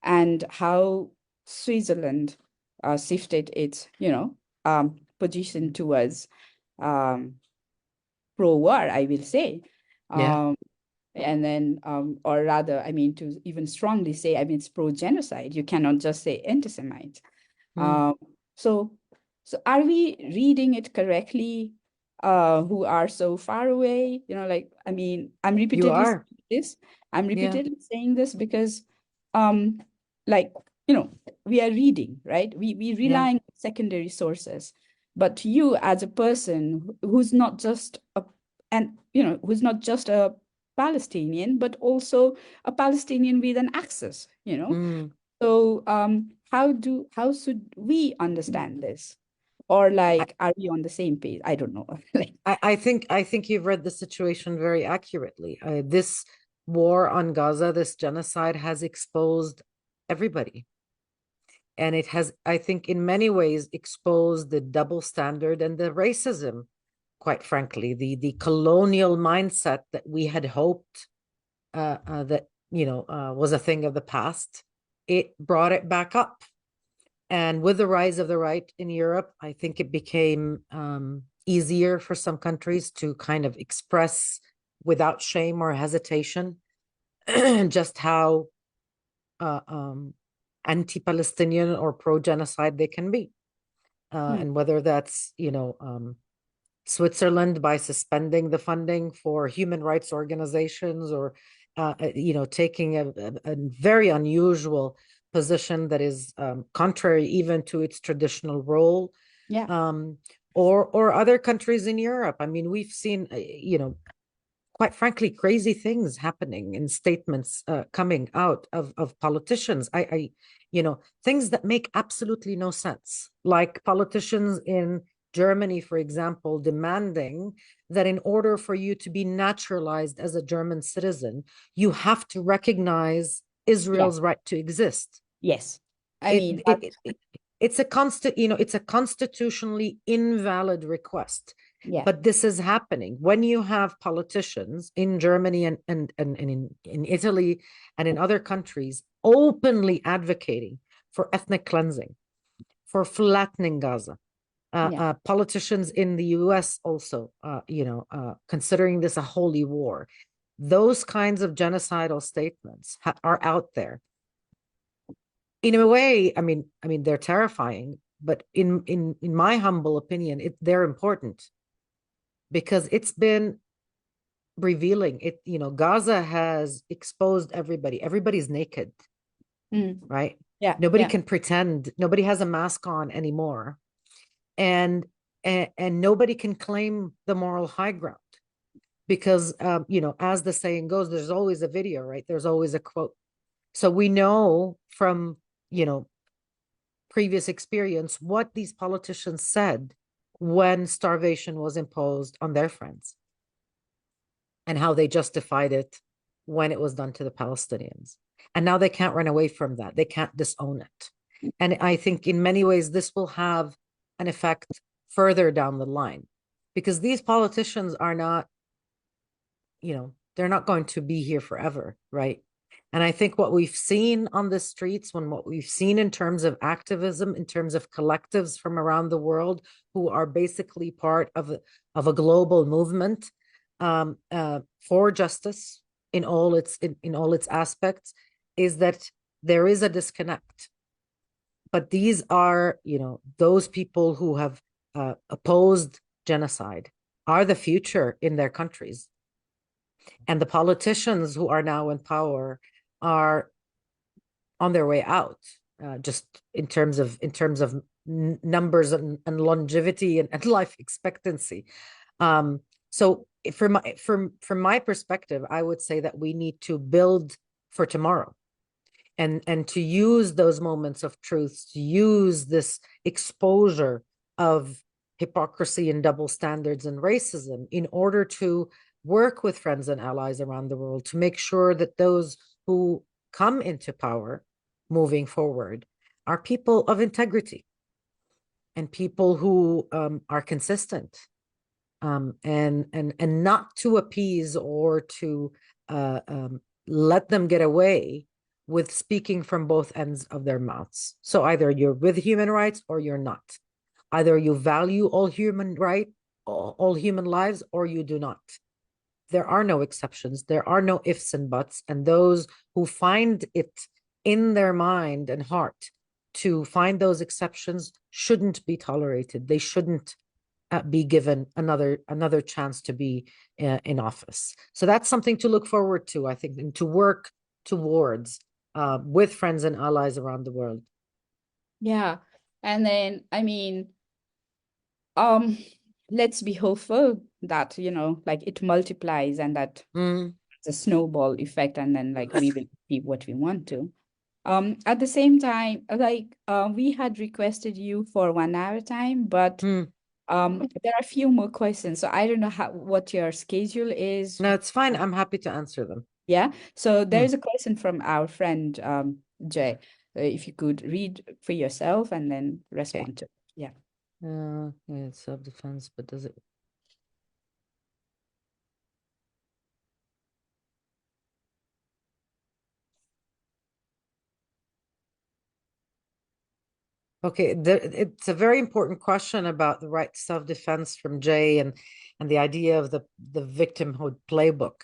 and how Switzerland shifted its, position towards um, pro-war, I will say. yeah. Um, and then, or rather, I mean, to even strongly say, I mean, it's pro-genocide. You cannot just say anti-Semite. Mm, Um, so, so are we reading it correctly? Who are so far away? Like, I mean, you are. this. I'm Yeah. repeatedly saying this because, um, like, we are reading, right? We Yeah. relying on secondary sources. But you, as a person who's not just who's not just a Palestinian, but also a Palestinian with an access. Mm. So how should we understand this? Or I, like, are we on the same page? I don't know. Like, I think you've read the situation very accurately. This war on Gaza, this genocide, has exposed everybody. And it has, I think, in many ways exposed the double standard and the racism, quite frankly, the colonial mindset that we had hoped that was a thing of the past. It brought it back up, and with the rise of the right in Europe, I think it became easier for some countries to kind of express without shame or hesitation just how anti-Palestinian or pro-genocide they can be, hmm, and whether that's Switzerland by suspending the funding for human rights organizations, or taking a very unusual position that is contrary even to its traditional role, yeah, um, or other countries in Europe. I mean, we've seen quite frankly crazy things happening in statements coming out of politicians. Things that make absolutely no sense, like politicians in Germany, for example, demanding that in order for you to be naturalized as a German citizen, you have to recognize yeah, Israel's right to exist. yes. I It, mean, it, it it's a constitutionally invalid request. yeah, But this is happening when you have politicians in Germany and in Italy and in other countries openly advocating for ethnic cleansing, for flattening Gaza. yeah, Politicians in the US also, considering this a holy war. those kinds of genocidal statements are out there. In a way, I mean, they're terrifying, but in my humble opinion, they're important because it's been revealing it. Gaza has exposed everybody. Everybody's naked, right? Yeah, Nobody yeah. can pretend. Nobody has a mask on anymore, and nobody can claim the moral high ground because as the saying goes, there's always a video, right? There's always a quote. So we know from previous experience what these politicians said when starvation was imposed on their friends and how they justified it when it was done to the Palestinians. And now they can't run away from that. They can't disown it. And I think in many ways, this will have an effect further down the line because these politicians are not, they're not going to be here forever, right? And I think what we've seen on the streets, what we've seen in terms of activism, in terms of collectives from around the world who are basically part of a global movement for justice in all its aspects, is that there is a disconnect. But these are, those people who have opposed genocide are the future in their countries. And the politicians who are now in power are on their way out, just in terms of numbers and longevity and life expectancy. So from my perspective, I would say that we need to build for tomorrow, and to use those moments of truth, to use this exposure of hypocrisy and double standards and racism in order to work with friends and allies around the world to make sure that those who come into power moving forward are people of integrity and people who are consistent, and not to appease or to let them get away with speaking from both ends of their mouths. So either you're with human rights or you're not. Either you value all human lives, or you do not. There are no exceptions. There are no ifs and buts. And those who find it in their mind and heart to find those exceptions shouldn't be tolerated. They shouldn't be given another chance to be in office. So that's something to look forward to, I think, and to work towards with friends and allies around the world. Yeah. And then, um, let's be hopeful that, like it multiplies and that it's a snowball effect, and then like we will achieve what we want to. At the same time, like we had requested you for 1 hour time, but there are a few more questions. So I don't know what your schedule is. No, it's fine. I'm happy to answer them. Yeah. So there is a question from our friend Jay. If you could read for yourself and then respond to it. Yeah. Yeah, it's self-defense, but does it? Okay, it's a very important question about the right to self-defense from Jay and the idea of the victimhood playbook.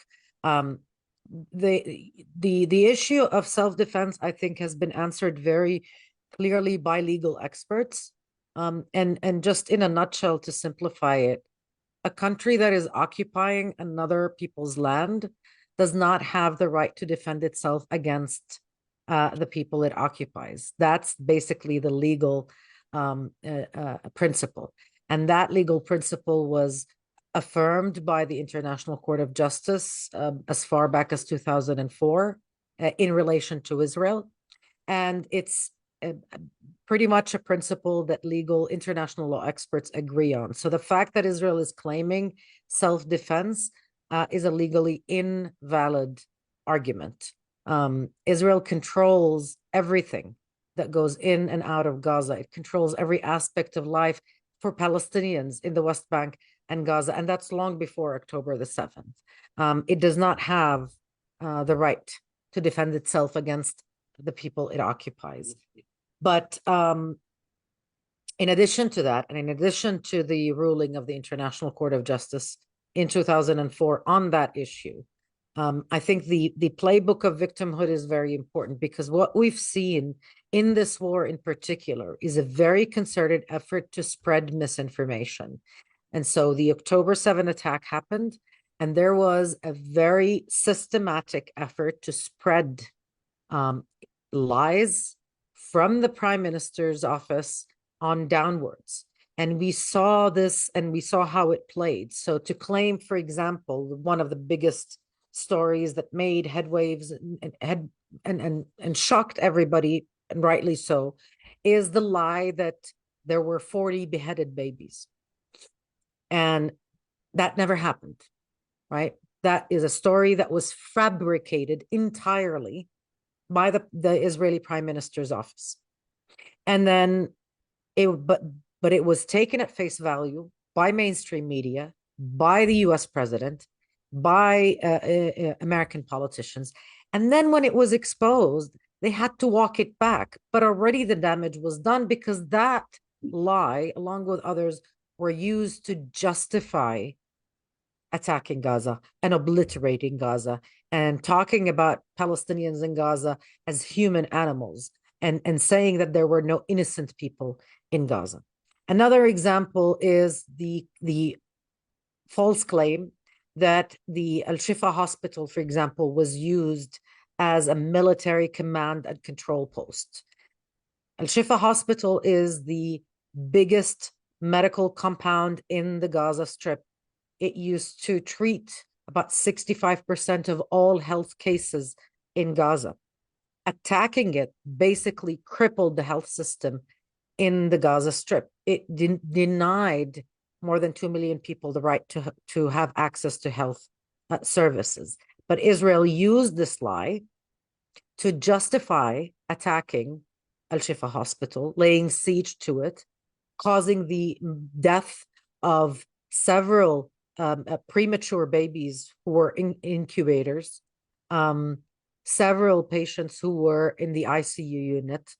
The issue of self-defense, I think, has been answered very clearly by legal experts. And just in a nutshell, to simplify it, a country that is occupying another people's land does not have the right to defend itself against the people it occupies. That's basically the legal principle. And that legal principle was affirmed by the International Court of Justice as far back as 2004 in relation to Israel. And it's pretty much a principle that legal international law experts agree on. So the fact that Israel is claiming self-defense is a legally invalid argument. Israel controls everything that goes in and out of Gaza. It controls every aspect of life for Palestinians in the West Bank and Gaza, and that's long before October the 7th. It does not have the right to defend itself against the people it occupies. But in addition to that, and in addition to the ruling of the International Court of Justice in 2004 on that issue, I think the playbook of victimhood is very important, because what we've seen in this war in particular is a very concerted effort to spread misinformation. And so the October 7 attack happened, and there was a very systematic effort to spread lies from the prime minister's office on downwards. And we saw this, and we saw how it played. So to claim, for example, one of the biggest stories that made headwaves and shocked everybody, and rightly so, is the lie that there were 40 beheaded babies. And that never happened, right? That is a story that was fabricated entirely by the Israeli Prime Minister's office. And then but it was taken at face value by mainstream media, by the US president, by American politicians. And then when it was exposed, they had to walk it back. But already the damage was done, because that lie, along with others, were used to justify attacking Gaza and obliterating Gaza and talking about Palestinians in Gaza as human animals, and saying that there were no innocent people in Gaza. Another example is the false claim that the Al-Shifa hospital, for example, was used as a military command and control post. Al-Shifa hospital is the biggest medical compound in the Gaza Strip. It used to treat about 65% of all health cases in Gaza. Attacking it basically crippled the health system in the Gaza Strip. It denied more than 2 million people the right to have access to health services. But Israel used this lie to justify attacking Al-Shifa hospital, laying siege to it, causing the death of several premature babies who were in incubators, several patients who were in the ICU unit.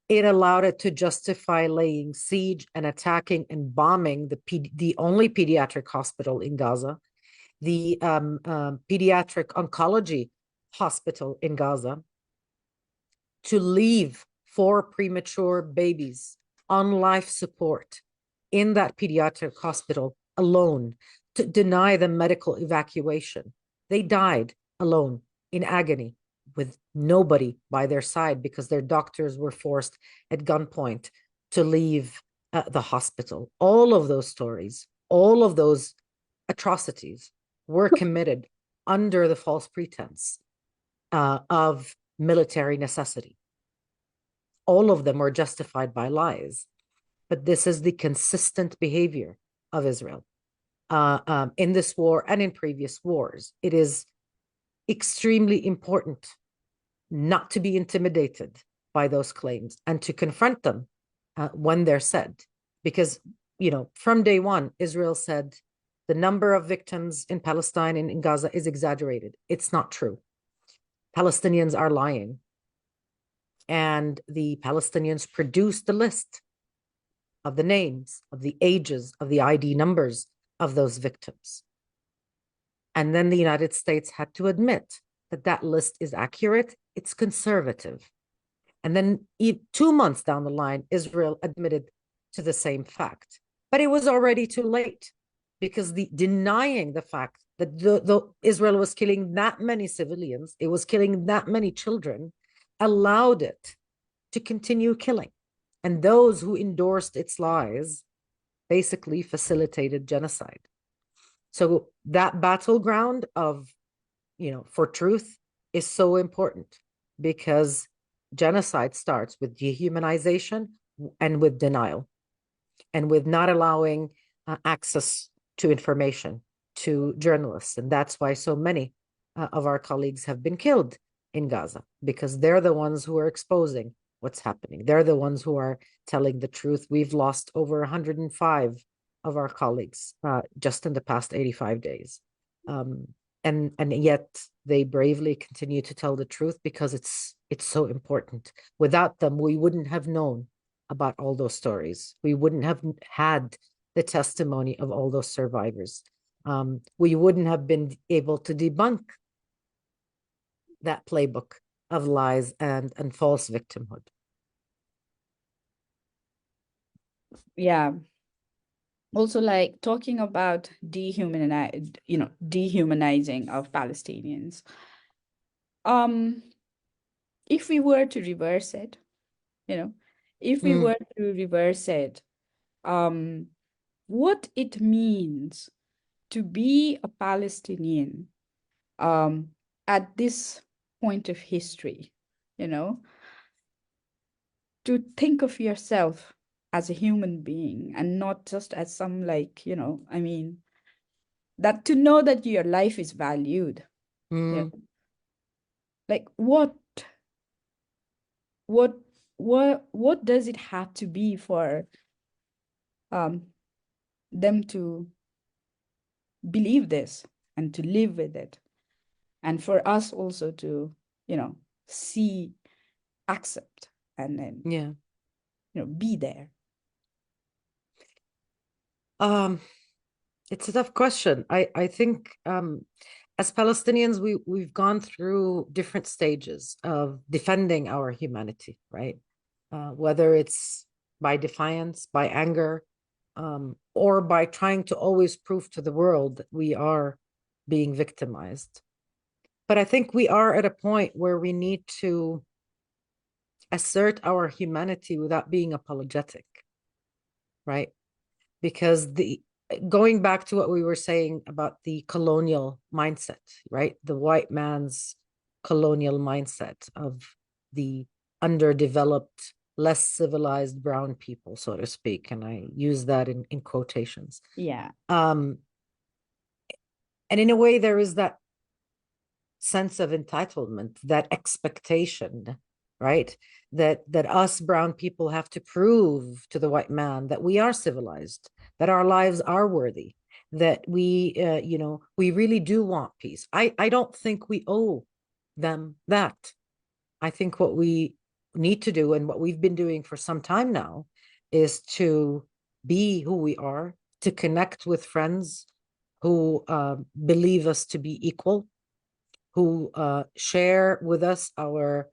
It allowed it to justify laying siege and attacking and bombing the only pediatric hospital in Gaza, the pediatric oncology hospital in Gaza, to leave 4 premature babies on life support in that pediatric hospital alone, to deny them medical evacuation. They died alone in agony, with nobody by their side, because their doctors were forced at gunpoint to leave the hospital. All of those stories, all of those atrocities were committed under the false pretense of military necessity. All of them were justified by lies. But this is the consistent behavior of Israel in this war and in previous wars. It is extremely important not to be intimidated by those claims, and to confront them when they're said. Because, from day one, Israel said the number of victims in Palestine and in Gaza is exaggerated. It's not true. Palestinians are lying. And the Palestinians produced the list of the names, of the ages, of the ID numbers of those victims. And then the United States had to admit that that list is accurate, it's conservative. And then 2 months down the line, Israel admitted to the same fact. But it was already too late, because denying the fact that Israel was killing that many civilians, it was killing that many children, allowed it to continue killing. And those who endorsed its lies basically facilitated genocide. So that battleground of, for truth is so important, because genocide starts with dehumanization and with denial, and with not allowing access to information to journalists. And that's why so many of our colleagues have been killed in Gaza, because they're the ones who are exposing what's happening. They're the ones who are telling the truth. We've lost over 105 of our colleagues just in the past 85 days. And yet they bravely continue to tell the truth, because it's so important. Without them, we wouldn't have known about all those stories. We wouldn't have had the testimony of all those survivors. We wouldn't have been able to debunk that playbook of lies and false victimhood. Yeah. Also, like talking about dehumanizing of Palestinians. Um, if we were to reverse it, you know, if we Mm, were to reverse it, um, what it means to be a Palestinian, um, at this point of history, you know, to think of yourself as a human being and not just as some, like, I mean, that to know that your life is valued. Yeah. mm. Like what what does it have to be for um them to believe this and to live with it, and for us also to, see, accept, and then, Yeah. be there. Um, it's a tough question. I think as Palestinians, we've gone through different stages of defending our humanity, right? Whether it's by defiance, by anger, or by trying to always prove to the world that we are being victimized. But I think we are at a point where we need to assert our humanity without being apologetic, right? Because the going back to what we were saying about the colonial mindset, right? The white man's colonial mindset of the underdeveloped, less civilized brown people, so to speak. And I use that in quotations. Yeah. Um, and in a way, there is that sense of entitlement, that expectation, right? That us brown people have to prove to the white man that we are civilized, that our lives are worthy, that we really do want peace. I don't think we owe them that. I think what we need to do and what we've been doing for some time now is to be who we are, to connect with friends who believe us to be equal, who share with us our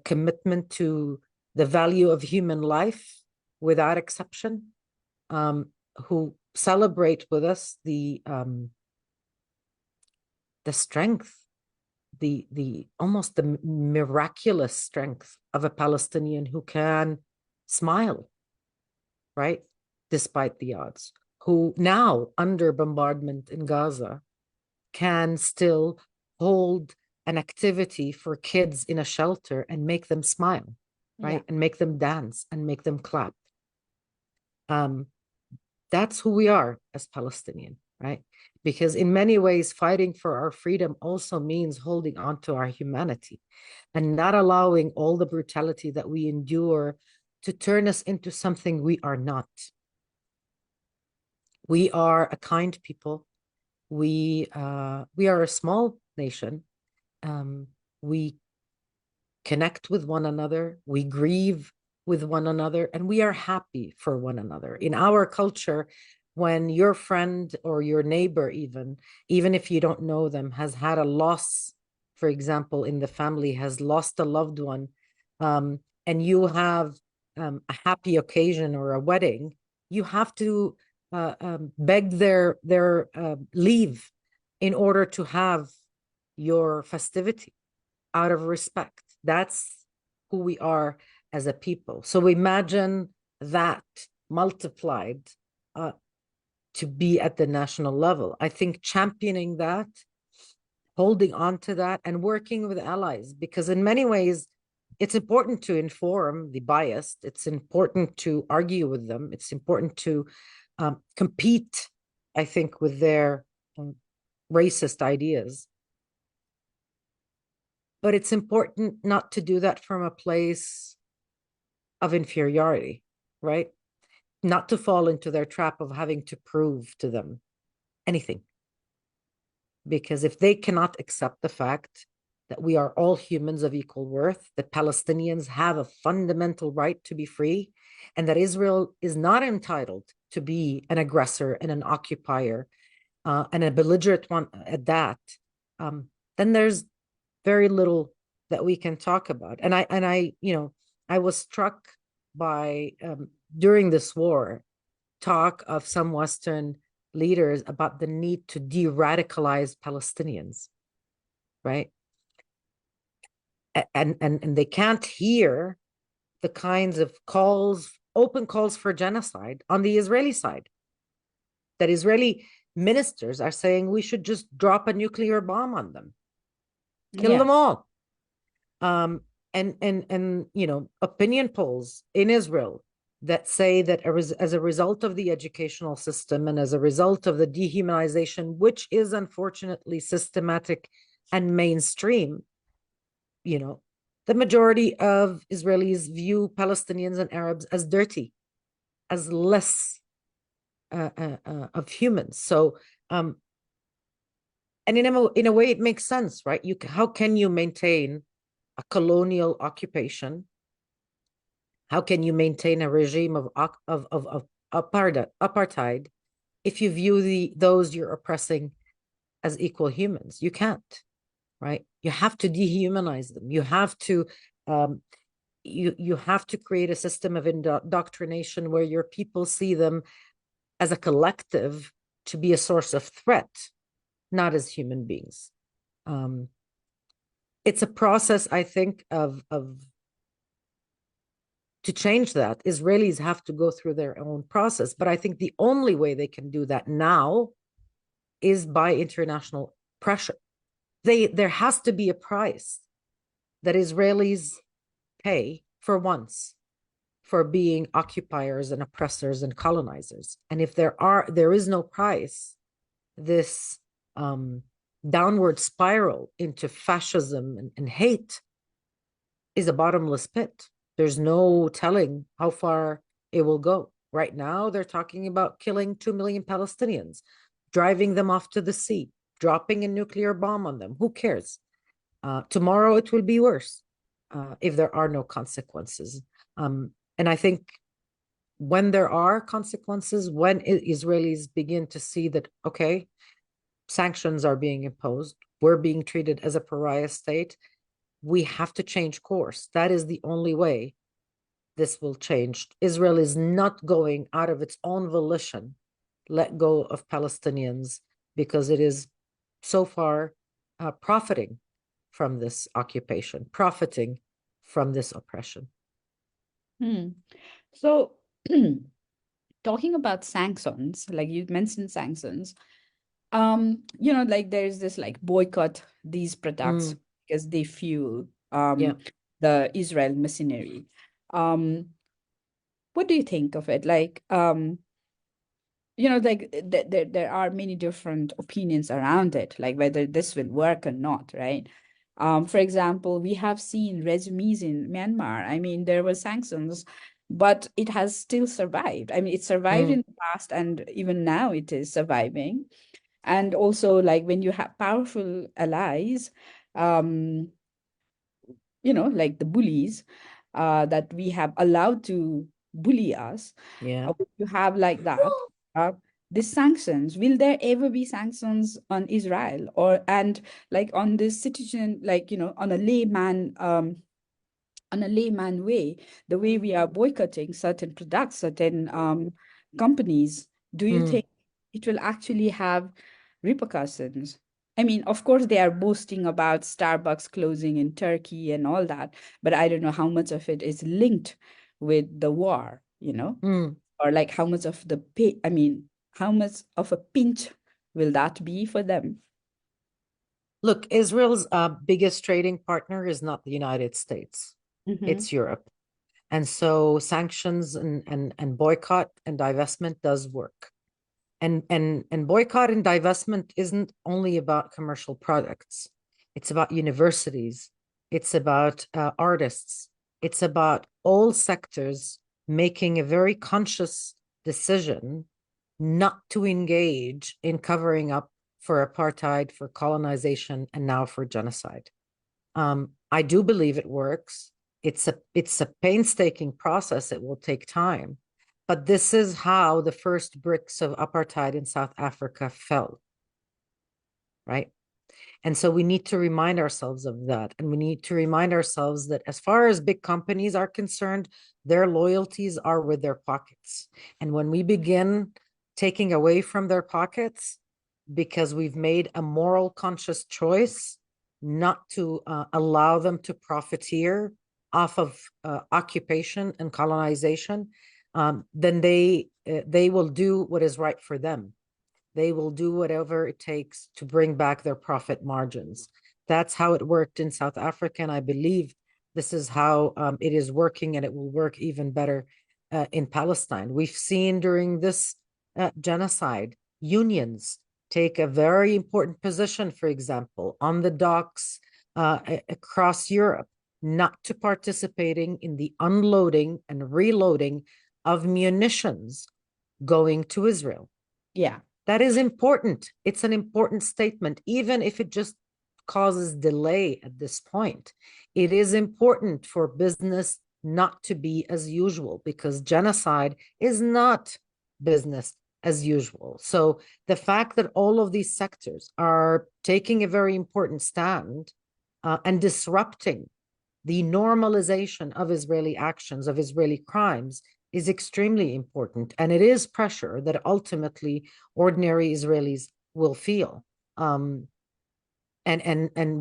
commitment to the value of human life without exception, who celebrate with us the strength, the almost the miraculous strength of a Palestinian who can smile, right, despite the odds, who now under bombardment in Gaza can still hold an activity for kids in a shelter and make them smile, Yeah. right? And make them dance and make them clap. Um, that's who we are as Palestinian, right? Because in many ways, fighting for our freedom also means holding on to our humanity and not allowing all the brutality that we endure to turn us into something we are not. We are a kind people. We are a small nation. We connect with one another, we grieve with one another, and we are happy for one another. In our culture, when your friend or your neighbor, even if you don't know them, has had a loss, for example, in the family, has lost a loved one, and you have a happy occasion or a wedding, you have to beg their leave in order to have your festivity out of respect. That's who we are as a people. So imagine that multiplied uh, to be at the national level. I think championing that, holding on to that, and working with allies, because in many ways, it's important to inform the biased. It's important to argue with them. It's important to compete, I think, with their racist ideas. But it's important not to do that from a place of inferiority, right? Not to fall into their trap of having to prove to them anything. Because if they cannot accept the fact that we are all humans of equal worth, that Palestinians have a fundamental right to be free, and that Israel is not entitled to be an aggressor and an occupier and a belligerent one at that, then very little that we can talk about. And I was struck by during this war, talk of some Western leaders about the need to de-radicalize Palestinians, right? And they can't hear the kinds of calls, open calls for genocide on the Israeli side. That Israeli ministers are saying we should just drop a nuclear bomb on them, kill Yeah. them all. And opinion polls in Israel that say that as a result of the educational system and as a result of the dehumanization, which is unfortunately systematic and mainstream, the majority of Israelis view Palestinians and Arabs as dirty, as less of humans. So, and in a way, it makes sense, right? How can you maintain a colonial occupation? How can you maintain a regime of apartheid if you view those you're oppressing as equal humans? You can't, right? You have to dehumanize them. You have to you have to create a system of indoctrination where your people see them as a collective to be a source of threat, not as human beings. It's a process, I think, of to change that. Israelis have to go through their own process, but I think the only way they can do that now is by international pressure. There has to be a price that Israelis pay for once for being occupiers and oppressors and colonizers. And if there is no price, this downward spiral into fascism and hate is a bottomless pit. There's no telling how far it will go. Right now, they're talking about killing 2 million Palestinians, driving them off to the sea, dropping a nuclear bomb on them. Who cares? Tomorrow, it will be worse if there are no consequences. And I think when there are consequences, when Israelis begin to see that, okay, sanctions are being imposed, we're being treated as a pariah state, we have to change course. That is the only way this will change. Israel is not going out of its own volition, let go of Palestinians, because it is so far profiting from this occupation, profiting from this oppression. Hmm. So, talking about sanctions, like you mentioned sanctions, like there's this like boycott these products Mm, because they fuel yeah. the Israel machinery. Um, what do you think of it? Like, like there are many different opinions around it, like whether this will work or not, right? For example, we have seen regimes in Myanmar. I mean, there were sanctions, but it has still survived. I mean, it survived Mm, in the past, and even now it is surviving. And also, like when you have powerful allies, um, like the bullies that we have allowed to bully us, yeah. you have like that. Uh, the sanctions, will there ever be sanctions on Israel or and like on the citizen, like on a layman way, the way we are boycotting certain products, certain companies, do you Mm, think it will actually have repercussions? I mean, of course, they are boasting about Starbucks closing in Turkey and all that, but I don't know how much of it is linked with the war, mm. or like how much of the pay, I mean, how much of a pinch will that be for them? Look, Israel's biggest trading partner is not the United States, Mm-hmm. it's Europe. And so sanctions and boycott and divestment does work. And boycott and divestment isn't only about commercial products. It's about universities. It's about artists. It's about all sectors making a very conscious decision not to engage in covering up for apartheid, for colonization, and now for genocide. I do believe it works. It's a painstaking process. It will take time, but this is how the first bricks of apartheid in South Africa fell, right? And so we need to remind ourselves of that. And we need to remind ourselves that as far as big companies are concerned, their loyalties are with their pockets. And when we begin taking away from their pockets, because we've made a moral conscious choice not to allow them to profiteer off of occupation and colonization, then they will do what is right for them. They will do whatever it takes to bring back their profit margins. That's how it worked in South Africa, and I believe this is how it is working, and it will work even better in Palestine. We've seen during this genocide, unions take a very important position, for example, on the docks across Europe, not to participating in the unloading and reloading of munitions going to Israel. Yeah. That is important. It's an important statement, even if it just causes delay at this point. It is important for business not to be as usual, because genocide is not business as usual. So the fact that all of these sectors are taking a very important stand and disrupting the normalization of Israeli actions, of Israeli crimes, is extremely important. And it is pressure that ultimately ordinary Israelis will feel, and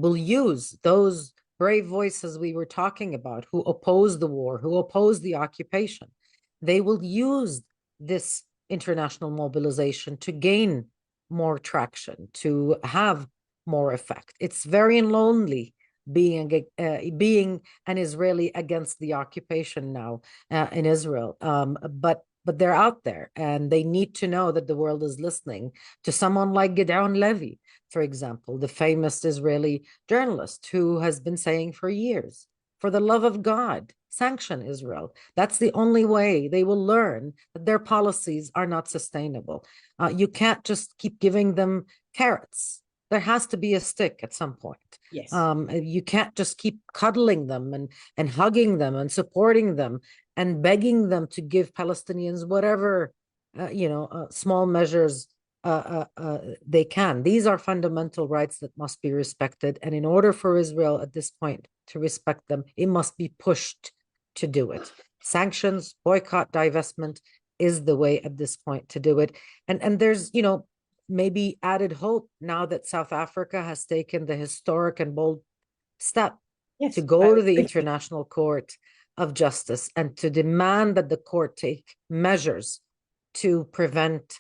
will use those brave voices we were talking about who oppose the war, who oppose the occupation. They will use this international mobilization to gain more traction, to have more effect. It's very lonely being an Israeli against the occupation now in Israel. But they're out there, and they need to know that the world is listening to someone like Gideon Levy, for example, the famous Israeli journalist who has been saying for years, for the love of God, sanction Israel. That's the only way they will learn that their policies are not sustainable. You can't just keep giving them carrots. There has to be a stick at some point. Yes. You can't just keep cuddling them and hugging them and supporting them and begging them to give Palestinians whatever, small measures they can. These are fundamental rights that must be respected. And in order for Israel at this point to respect them, it must be pushed to do it. Sanctions, boycott, divestment is the way at this point to do it. And there's, maybe added hope now that South Africa has taken the historic and bold step to Yes. go to the International Court of Justice and to demand that the court take measures to prevent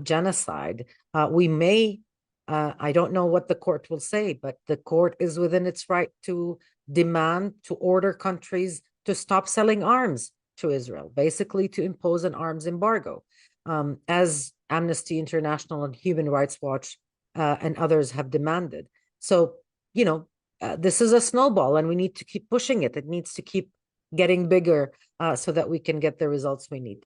genocide. We may, I don't know what the court will say, but the court is within its right to demand, to order countries to stop selling arms to Israel, basically to impose an arms embargo, as Amnesty International and Human Rights Watch and others have demanded. So, this is a snowball, and we need to keep pushing it. It needs to keep getting bigger so that we can get the results we need.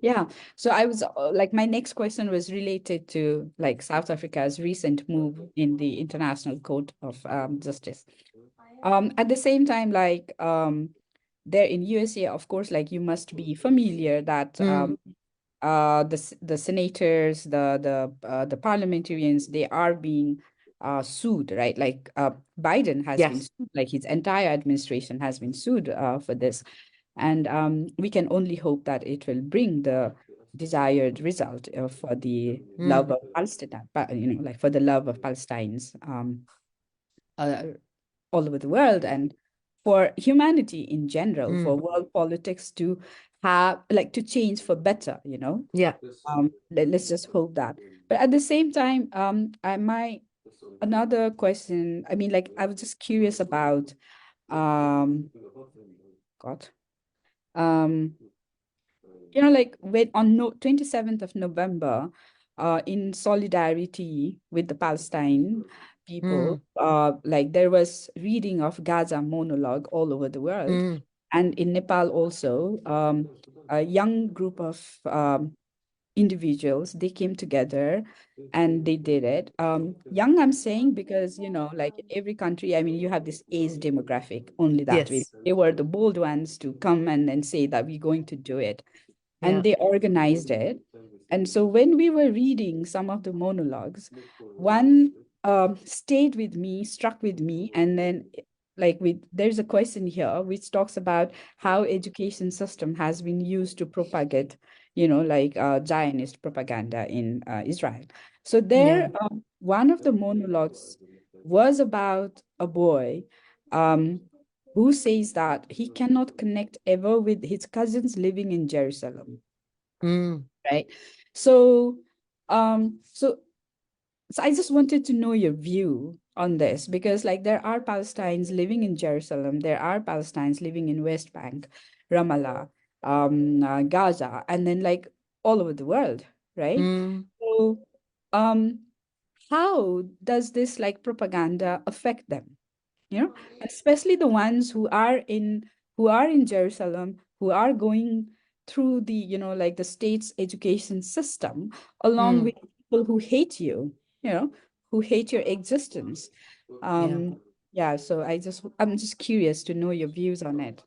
Yeah. So I was like, my next question was related to like South Africa's recent move in the International Court of Justice. At the same time, like there in USA, of course, like you must be familiar that the senators, the parliamentarians, they are being sued, right? Like Biden has been Yes. sued, like his entire administration has been sued for this. And we can only hope that it will bring the desired result for the love of Palestine, like for the love of Palestinians uh, all over the world, and for humanity in general, for world politics to have like to change for better, Yeah. Let's just hope that. But at the same time, my another question, I mean, like I was just curious about God. Um, like when on 27th of November, in solidarity with the Palestine people, like there was reading of Gaza monologue all over the world. And in Nepal also, a young group of individuals, they came together and they did it. Young, I'm saying, because, like in every country, I mean, you have this age demographic, only that way. Yes. They were the bold ones to come and then say that we're going to do it. And Yeah. they organized it. And so when we were reading some of the monologues, one stayed with me, struck with me, and then like there's a question here which talks about how education system has been used to propagate, like Zionist propaganda in Israel. So Yeah. there, one of the monologues was about a boy um, who says that he cannot connect ever with his cousins living in Jerusalem, Mm, right? So, so I just wanted to know your view on this because, like, there are Palestinians living in Jerusalem, there are Palestinians living in West Bank, Ramallah, Gaza, and then like all over the world, right? mm, So, um, how does this like propaganda affect them? And especially the ones who are in Jerusalem, who are going through the, like the state's education system, along mm. with people who hate you, who hate your existence. Yeah. Yeah, so I'm just curious to know your views on it.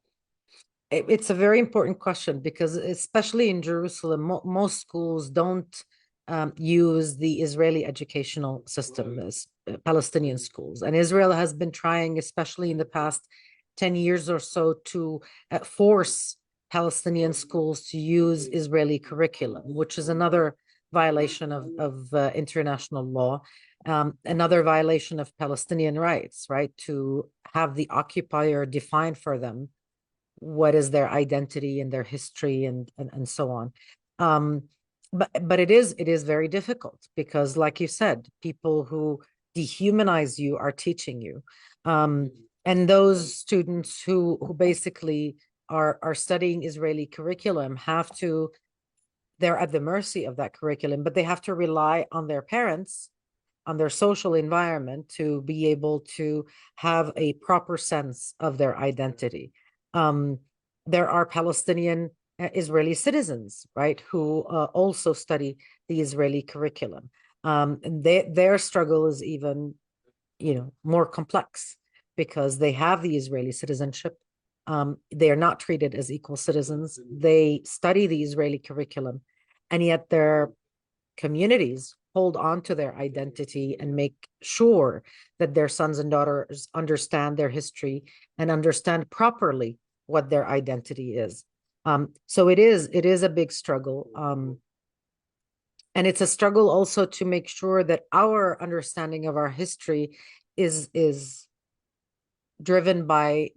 It's a very important question because, especially in Jerusalem, most schools don't use the Israeli educational system as Palestinian schools. And Israel has been trying, especially in the past 10 years or so, to force Palestinian schools to use Israeli curriculum, which is another violation of international law, another violation of Palestinian rights, right? To have the occupier define for them what is their identity and their history and so on. Um, but it is very difficult because, like you said, people who dehumanize you are teaching you, and those students who basically are studying Israeli curriculum have to they're at the mercy of that curriculum, but they have to rely on their parents, on their social environment to be able to have a proper sense of their identity. Um, there are Palestinian Israeli citizens, right, who also study the Israeli curriculum. And their struggle is even, more complex because they have the Israeli citizenship. They are not treated as equal citizens. They study the Israeli curriculum, and yet their communities hold on to their identity and make sure that their sons and daughters understand their history and understand properly what their identity is. So it is a big struggle. And it's a struggle also to make sure that our understanding of our history is driven by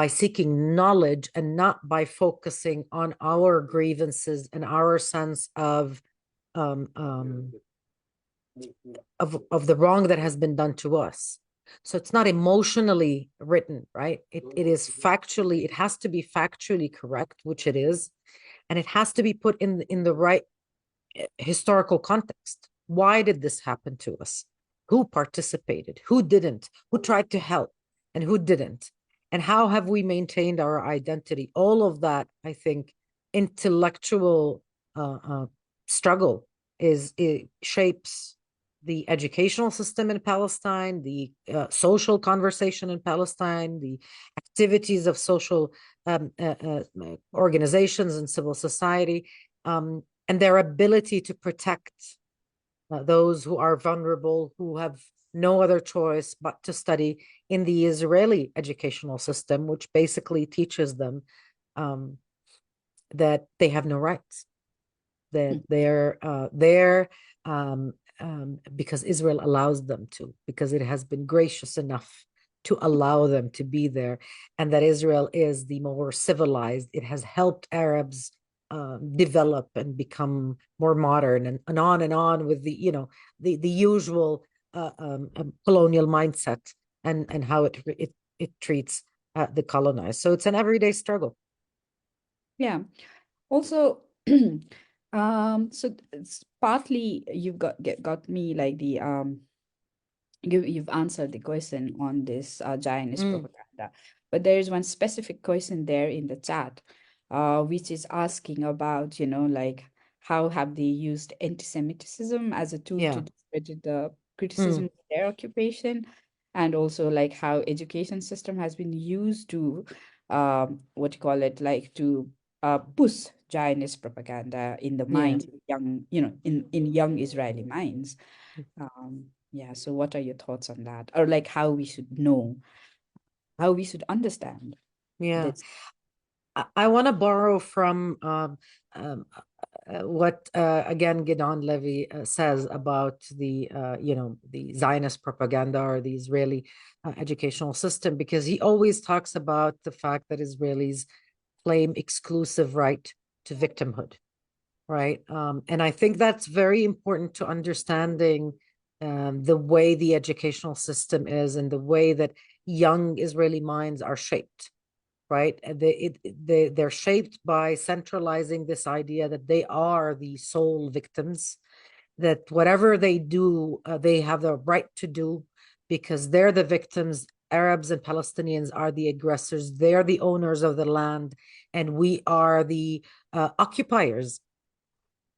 seeking knowledge and not by focusing on our grievances and our sense um, um, of the wrong that has been done to us. So it's not emotionally written, right? It has to be factually correct, which it is, and it has to be put in the right historical context. Why did this happen to us? Who participated? Who didn't? Who tried to help? And who didn't? And how have we maintained our identity? All of that, I think, intellectual struggle it shapes the educational system in Palestine, the social conversation in Palestine, the activities of social organizations and civil society. And their ability to protect those who are vulnerable, who have no other choice but to study in the Israeli educational system, which basically teaches them um, that they have no rights, that they're there because Israel allows them to, because it has been gracious enough to allow them to be there, and that Israel is the more civilized. It has helped Arabs develop and become more modern, and on with the usual colonial mindset and how it treats the colonized. So it's an everyday struggle. Yeah. Also, so it's partly you've got me like you've answered the question on this Zionist Mm, propaganda, but there is one specific question there in the chat, which is asking about, like how have they used anti-Semitism as a tool to yeah. discredit the criticism Mm, of their occupation, and also like how education system has been used to, what you call it, like to push Zionist propaganda in the Yeah. minds of young, in young Israeli minds. Yeah. So, what are your thoughts on that, or like how we should know, how we should understand Yeah. this? I want to borrow from um, what again Gidon Levy says about the the Zionist propaganda or the Israeli educational system, because he always talks about the fact that Israelis claim exclusive right to victimhood, right? And I think that's very important to understanding the way the educational system is and the way that young Israeli minds are shaped, right? They're shaped by centralizing this idea that they are the sole victims, that whatever they do, they have the right to do because they're the victims. Arabs and Palestinians are the aggressors. They're the owners of the land, and we are the occupiers.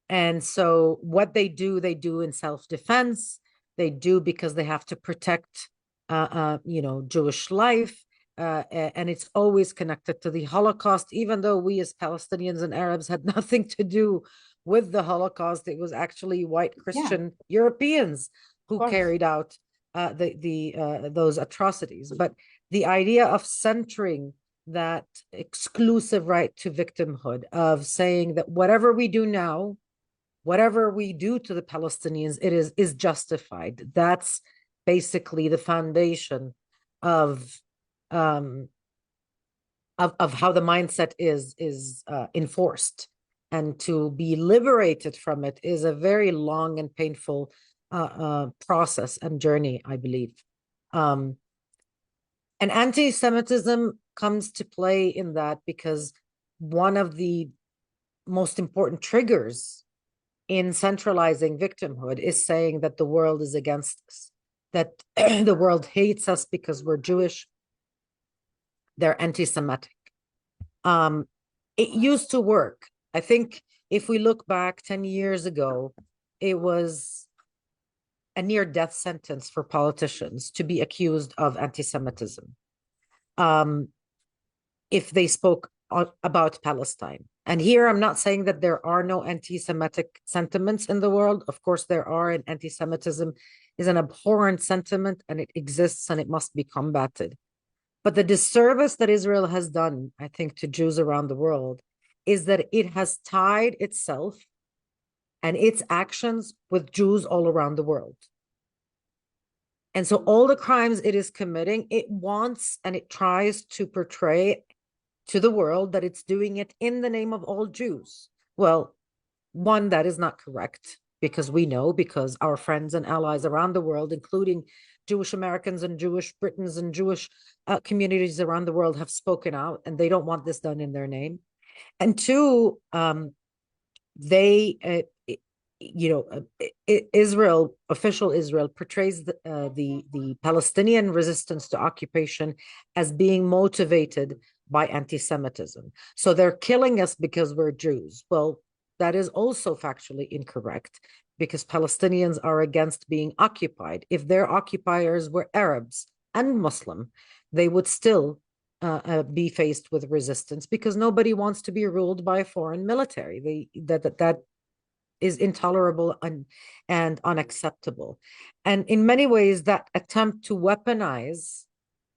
And so what they do in self-defense. They do because they have to protect, Jewish life. And it's always connected to the Holocaust, even though we as Palestinians and Arabs had nothing to do with the Holocaust. It was actually white Yeah, Christian Europeans of who course. carried out those atrocities. But the idea of centering that exclusive right to victimhood, of saying that whatever we do now, whatever we do to the Palestinians, it is justified. That's basically the foundation of um, of how the mindset is enforced, and to be liberated from it is a very long and painful process and journey, I believe. Um, and anti-Semitism comes to play in that because one of the most important triggers in centralizing victimhood is saying that the world is against us, that the world hates us because we're Jewish, they're anti-Semitic. Um, it used to work. I think if we look back 10 years ago, it was a near death sentence for politicians to be accused of anti-Semitism if they spoke about Palestine. And here I'm not saying that there are no anti-Semitic sentiments in the world. Of course, there are, and anti-Semitism is an abhorrent sentiment and it exists and it must be combated. But the disservice that Israel has done, I think, to Jews around the world is that it has tied itself and its actions with Jews all around the world. And so all the crimes it is committing, it wants and it tries to portray to the world that it's doing it in the name of all Jews. Well, one, that is not correct, because we know, because our friends and allies around the world, including Jewish Americans and Jewish Britons and Jewish communities around the world, have spoken out and they don't want this done in their name. And two, they Israel, official Israel, portrays the Palestinian resistance to occupation as being motivated by anti-Semitism. So they're killing us because we're Jews. Well, that is also factually incorrect, because Palestinians are against being occupied. If their occupiers were Arabs and Muslim, they would still be faced with resistance, because nobody wants to be ruled by a foreign military. That is intolerable and unacceptable. And in many ways, that attempt to weaponize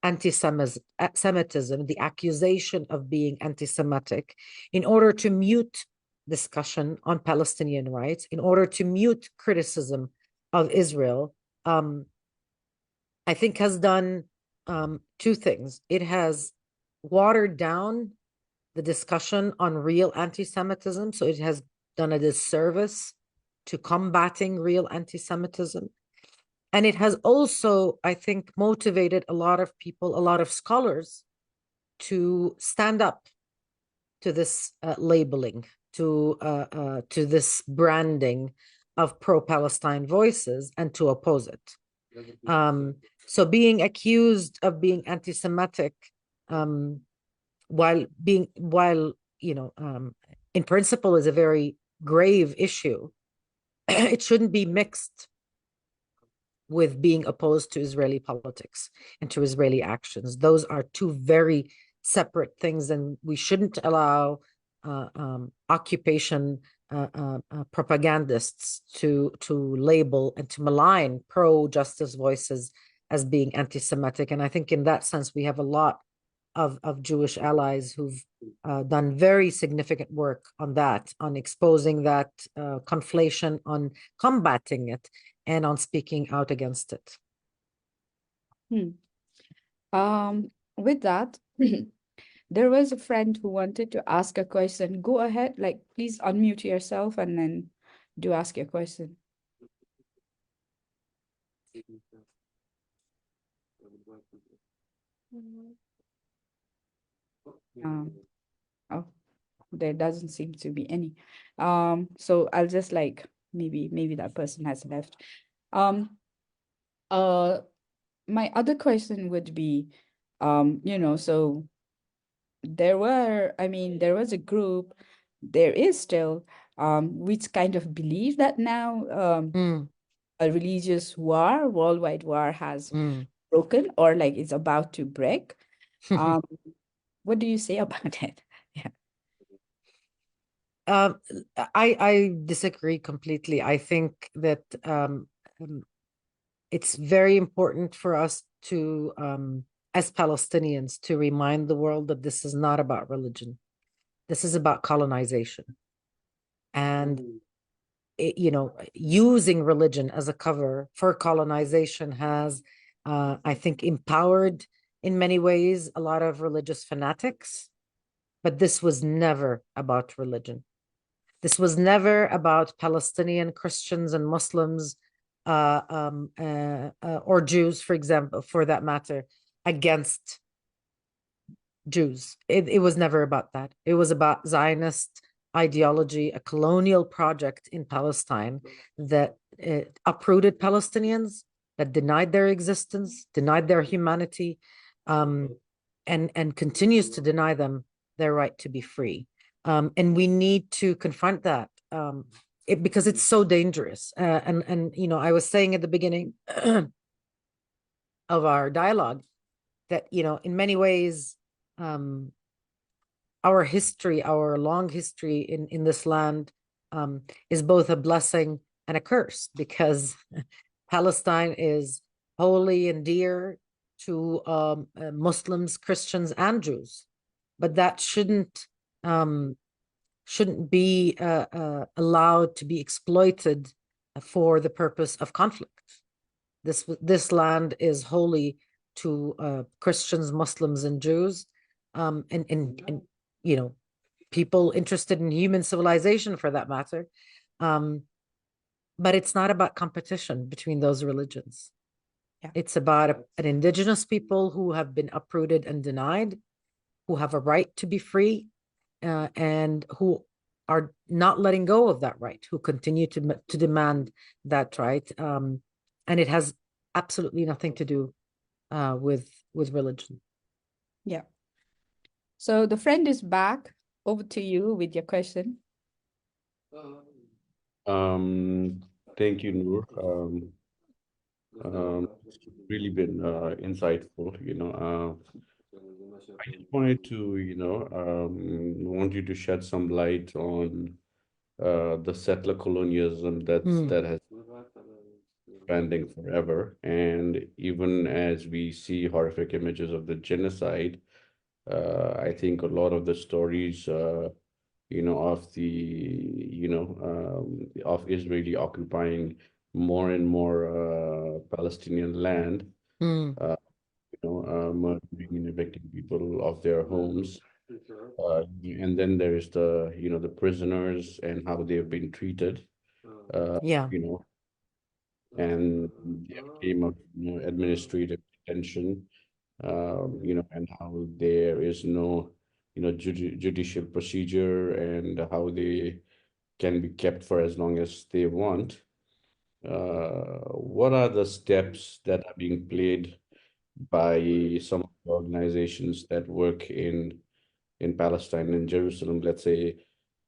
anti-Semitism, the accusation of being anti-Semitic, in order to mute discussion on Palestinian rights, in order to mute criticism of Israel, I think has done two things. It has watered down the discussion on real anti-Semitism. So it has done a disservice to combating real anti-Semitism. And it has also, I think, motivated a lot of people, a lot of scholars, to stand up to this labeling, to this branding of pro-Palestine voices, and to oppose it. So being accused of being anti-Semitic, while in principle, is a very grave issue, it shouldn't be mixed with being opposed to Israeli politics and to Israeli actions. Those are two very separate things, and we shouldn't allow occupation propagandists to label and to malign pro-justice voices as being anti-Semitic. And I think in that sense, we have a lot of Jewish allies who've done very significant work on that, on exposing that conflation, on combating it, and on speaking out against it. With that, there was a friend who wanted to ask a question. Go ahead, like please unmute yourself and then do ask your question. Oh, there doesn't seem to be any. So I'll just like maybe that person has left. Um, my other question would be, so there was a group, there is still, which kind of believe that now a religious war, worldwide war has broken or like it's about to break. What do you say about it? Yeah. I disagree completely. I think that it's very important for us to, as Palestinians, to remind the world that this is not about religion. This is about colonization. And using religion as a cover for colonization has, I think, empowered in many ways a lot of religious fanatics. But this was never about religion. This was never about Palestinian Christians and Muslims or Jews, for example, for that matter, against Jews. It was never about that. It was about Zionist ideology, a colonial project in Palestine that uprooted Palestinians, that denied their existence, denied their humanity, and continues to deny them their right to be free. And we need to confront that because it's so dangerous. And I was saying at the beginning of our dialogue that in many ways our history, our long history in this land is both a blessing and a curse, because Palestine is holy and dear to Muslims, Christians, and Jews, but that shouldn't be allowed to be exploited for the purpose of conflict. This land is holy to Christians, Muslims, and Jews, and people interested in human civilization, for that matter. But it's not about competition between those religions. Yeah. It's about an indigenous people who have been uprooted and denied, who have a right to be free, and who are not letting go of that right, who continue to demand that right. And it has absolutely nothing to do with religion. Yeah. So the friend is back. Over to you with your question. Thank you, Noor. It's really been insightful. I just wanted to, want you to shed some light on the settler colonialism that has expanding forever, and even as we see horrific images of the genocide, I think a lot of the stories, of the, of Israeli occupying more and more Palestinian land, murdering and evicting people of their homes. And then there is the prisoners and how they've been treated, Yeah. And the game of, administrative detention, and how there is no, judicial procedure, and how they can be kept for as long as they want. What are the steps that are being played by some of the organizations that work in Palestine and Jerusalem, let's say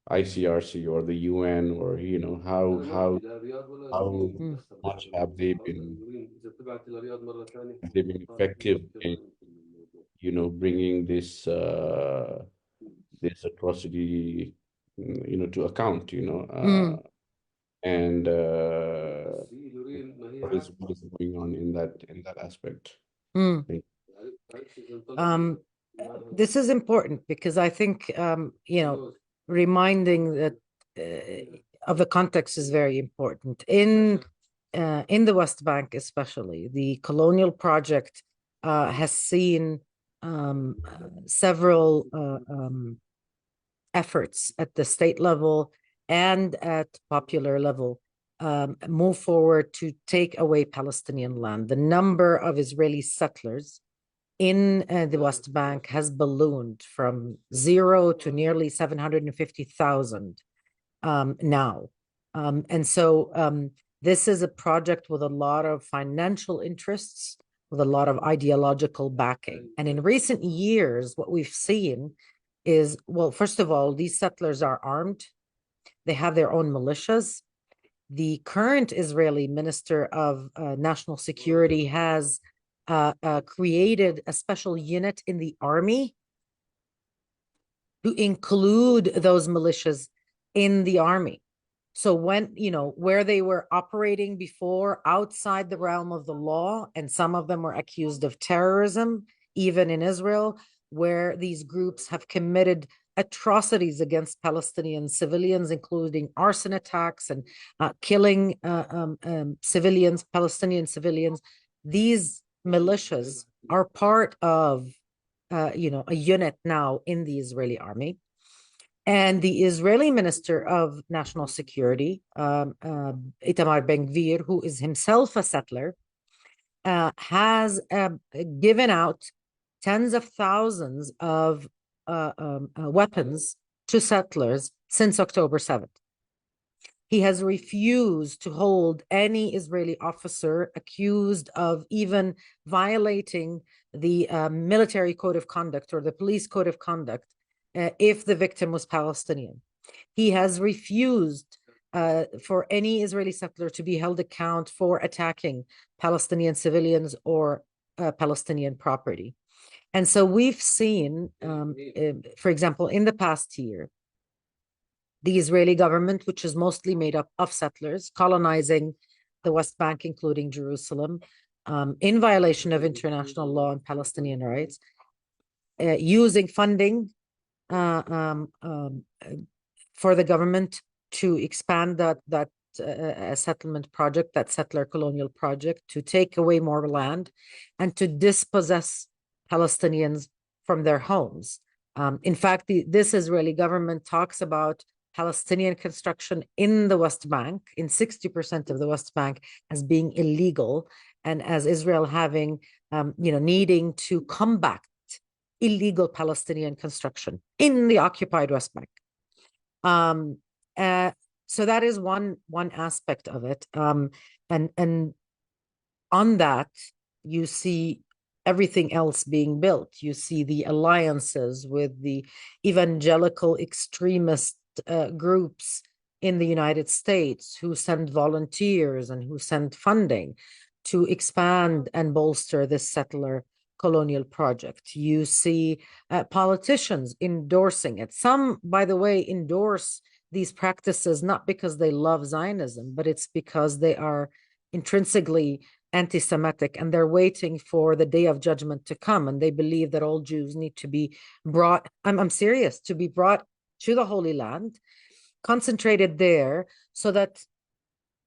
ICRC or the UN, or how much have they been effective in bringing this this atrocity, to account, and what is going on in that aspect. Mm. This is important because I think, reminding that of the context is very important. In the West Bank, especially, the colonial project has seen several efforts at the state level and at popular level move forward to take away Palestinian land. The number of Israeli settlers in the West Bank has ballooned from 0 to nearly 750,000 now. And so this is a project with a lot of financial interests, with a lot of ideological backing. And in recent years, what we've seen is, well, first of all, these settlers are armed. They have their own militias. The current Israeli Minister of National Security has created a special unit in the army to include those militias in the army. So when, where they were operating before outside the realm of the law, and some of them were accused of terrorism, even in Israel, where these groups have committed atrocities against Palestinian civilians, including arson attacks and killing civilians, Palestinian civilians. These militias are part of, a unit now in the Israeli army. And the Israeli Minister of National Security, Itamar Ben-Gvir, who is himself a settler, has given out tens of thousands of weapons to settlers since October 7th. He has refused to hold any Israeli officer accused of even violating the military code of conduct or the police code of conduct if the victim was Palestinian. He has refused for any Israeli settler to be held account for attacking Palestinian civilians or Palestinian property. And so we've seen, for example, in the past year, the Israeli government, which is mostly made up of settlers, colonizing the West Bank, including Jerusalem, in violation of international law and Palestinian rights, using funding for the government to expand that settlement project, that settler colonial project, to take away more land and to dispossess Palestinians from their homes. In fact, this Israeli government talks about Palestinian construction in the West Bank, in 60% of the West Bank, as being illegal, and as Israel having, needing to combat illegal Palestinian construction in the occupied West Bank. So that is one aspect of it. And on that, you see everything else being built. You see the alliances with the evangelical extremist groups in the United States who send volunteers and who send funding to expand and bolster this settler colonial project. You see politicians endorsing it. Some, by the way, endorse these practices not because they love Zionism, but it's because they are intrinsically anti-Semitic, and they're waiting for the day of judgment to come, and they believe that all Jews need to be brought, I'm serious, to be brought to the Holy Land, concentrated there, so that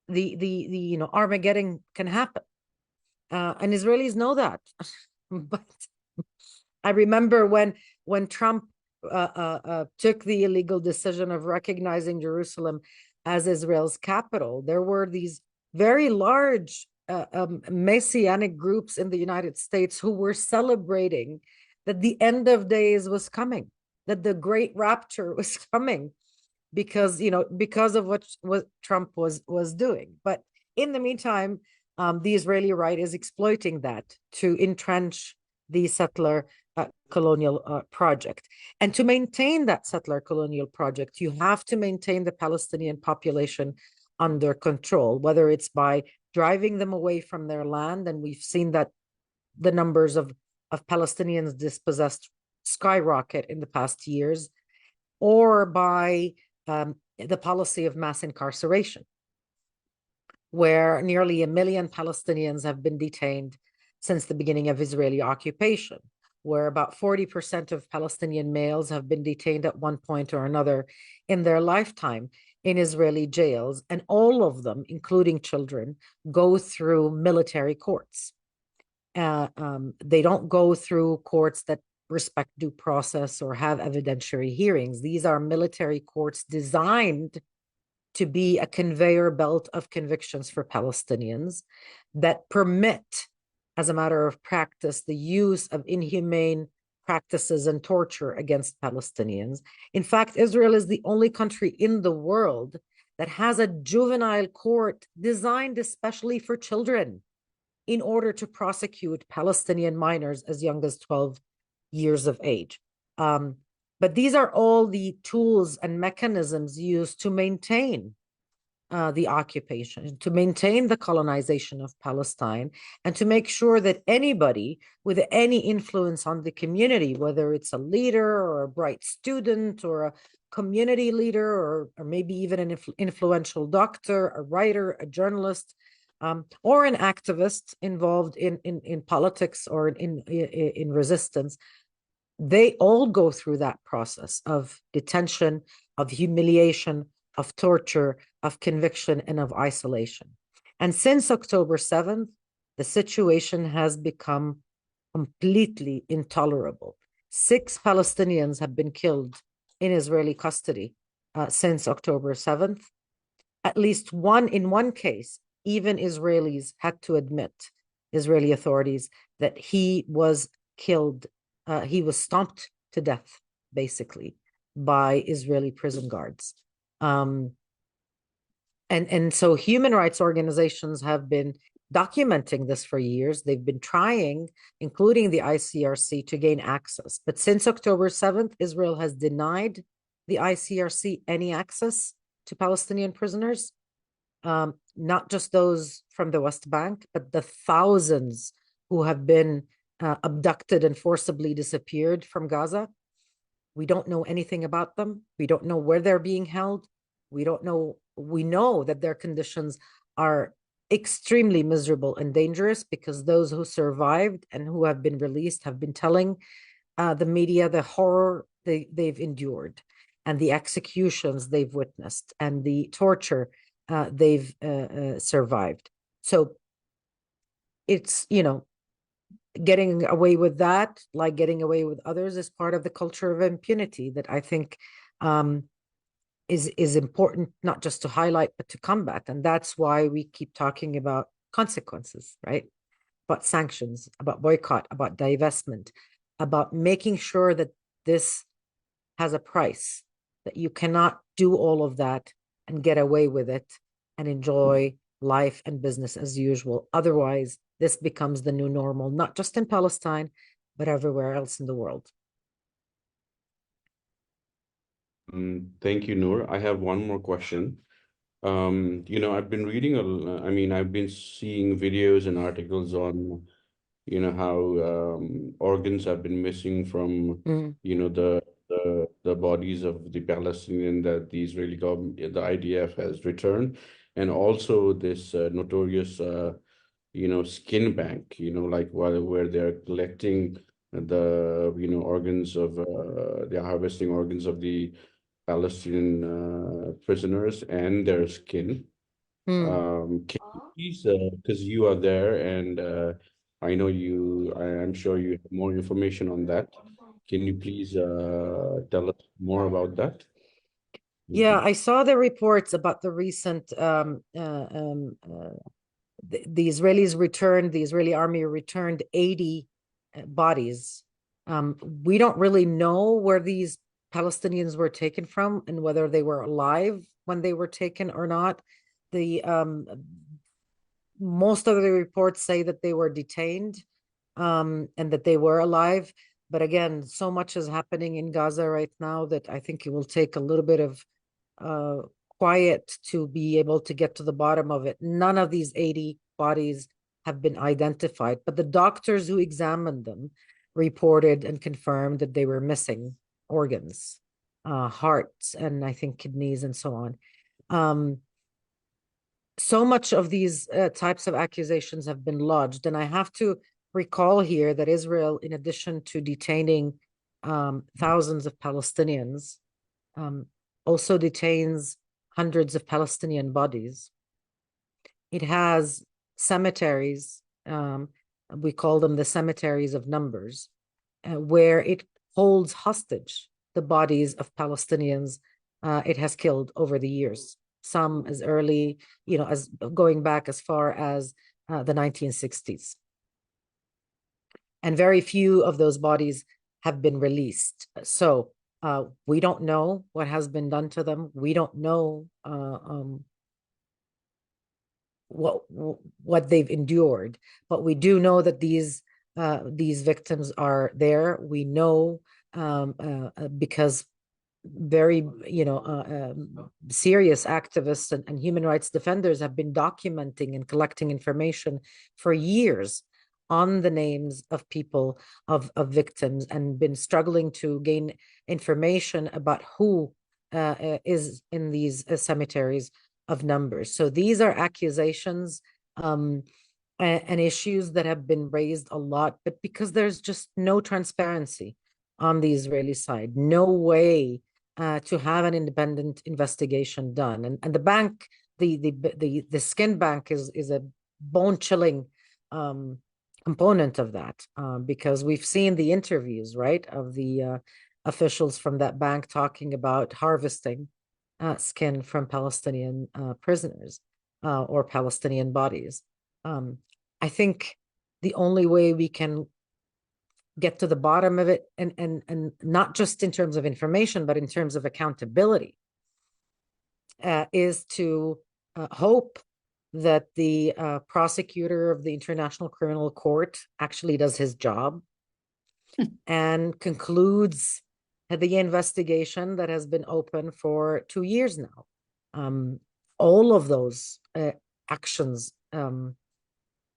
the Armageddon can happen. And Israelis know that. But I remember when Trump took the illegal decision of recognizing Jerusalem as Israel's capital, there were these very large messianic groups in the United States who were celebrating that the end of days was coming, that the great rapture was coming, because of what Trump was doing. But in the meantime, the Israeli right is exploiting that to entrench the settler colonial project. And to maintain that settler colonial project, you have to maintain the Palestinian population under control, whether it's by driving them away from their land. And we've seen that the numbers of Palestinians dispossessed skyrocket in the past years. or by the policy of mass incarceration, where nearly 1 million Palestinians have been detained since the beginning of Israeli occupation, where about 40% of Palestinian males have been detained at one point or another in their lifetime in Israeli jails, and all of them, including children, go through military courts. They don't go through courts that respect due process or have evidentiary hearings. These are military courts designed to be a conveyor belt of convictions for Palestinians that permit, as a matter of practice, the use of inhumane practices and torture against Palestinians. In fact, Israel is the only country in the world that has a juvenile court designed especially for children in order to prosecute Palestinian minors as young as 12 years of age. But these are all the tools and mechanisms used to maintain the occupation, to maintain the colonization of Palestine, and to make sure that anybody with any influence on the community, whether it's a leader or a bright student or a community leader or maybe even an influential doctor, a writer, a journalist, or an activist involved in politics or in resistance, they all go through that process of detention, of humiliation, of torture, of conviction, and of isolation. And since October 7th, the situation has become completely intolerable. 6 Palestinians have been killed in Israeli custody since October 7th. At least in one case, even Israelis had to admit, Israeli authorities, that he was killed. He was stomped to death, basically, by Israeli prison guards. And so human rights organizations have been documenting this for years. They've been trying, including the ICRC, to gain access. But since October 7th, Israel has denied the ICRC any access to Palestinian prisoners, not just those from the West Bank, but the thousands who have been abducted and forcibly disappeared from Gaza. We don't know anything about them. We don't know where they're being held. We know that their conditions are extremely miserable and dangerous, because those who survived and who have been released have been telling the media the horror they've endured, and the executions they've witnessed, and the torture they've survived. So it's, getting away with that, like getting away with others, is part of the culture of impunity that I think is important, not just to highlight, but to combat. And that's why we keep talking about consequences, right? About sanctions, about boycott, about divestment, about making sure that this has a price, that you cannot do all of that and get away with it and enjoy life and business as usual. Otherwise, this becomes the new normal, not just in Palestine, but everywhere else in the world. Thank you, Nour. I have one more question. I've been reading I've been seeing videos and articles on, how organs have been missing from, the bodies of the Palestinian that the Israeli government, the IDF, has returned, and also this notorious, skin bank, like where they're collecting the, organs of, they're harvesting organs of the Palestinian prisoners and their skin. Can you please, because you are there, and I'm sure you have more information on that. Can you please tell us more about that? Yeah, I saw the reports about the recent the Israeli army returned 80 bodies. We don't really know where these Palestinians were taken from and whether they were alive when they were taken or not. Most of the reports say that they were detained and that they were alive. But again, so much is happening in Gaza right now that I think it will take a little bit of quiet to be able to get to the bottom of it. None of these 80 bodies have been identified, but the doctors who examined them reported and confirmed that they were missing organs. hearts, and I think kidneys and so on. So much of these types of accusations have been lodged. And I have to recall here that Israel, in addition to detaining thousands of Palestinians, also detains hundreds of Palestinian bodies. It has cemeteries, we call them the cemeteries of numbers, where it holds hostage the bodies of Palestinians it has killed over the years. Some as early, as going back as far as the 1960s. And very few of those bodies have been released. So we don't know what has been done to them. We don't know what they've endured, but we do know that these victims are there. We know because very serious activists and human rights defenders have been documenting and collecting information for years on the names of people, of victims, and been struggling to gain information about who is in these cemeteries of numbers. So these are accusations and issues that have been raised a lot, but because there's just no transparency on the Israeli side, no way to have an independent investigation done. And the bank, the skin bank is a bone-chilling component of that, because we've seen the interviews, right, of the officials from that bank talking about harvesting skin from Palestinian prisoners or Palestinian bodies. I think the only way we can get to the bottom of it, and not just in terms of information, but in terms of accountability, is to hope that the prosecutor of the International Criminal Court actually does his job and concludes the investigation that has been open for 2 years now. All of those actions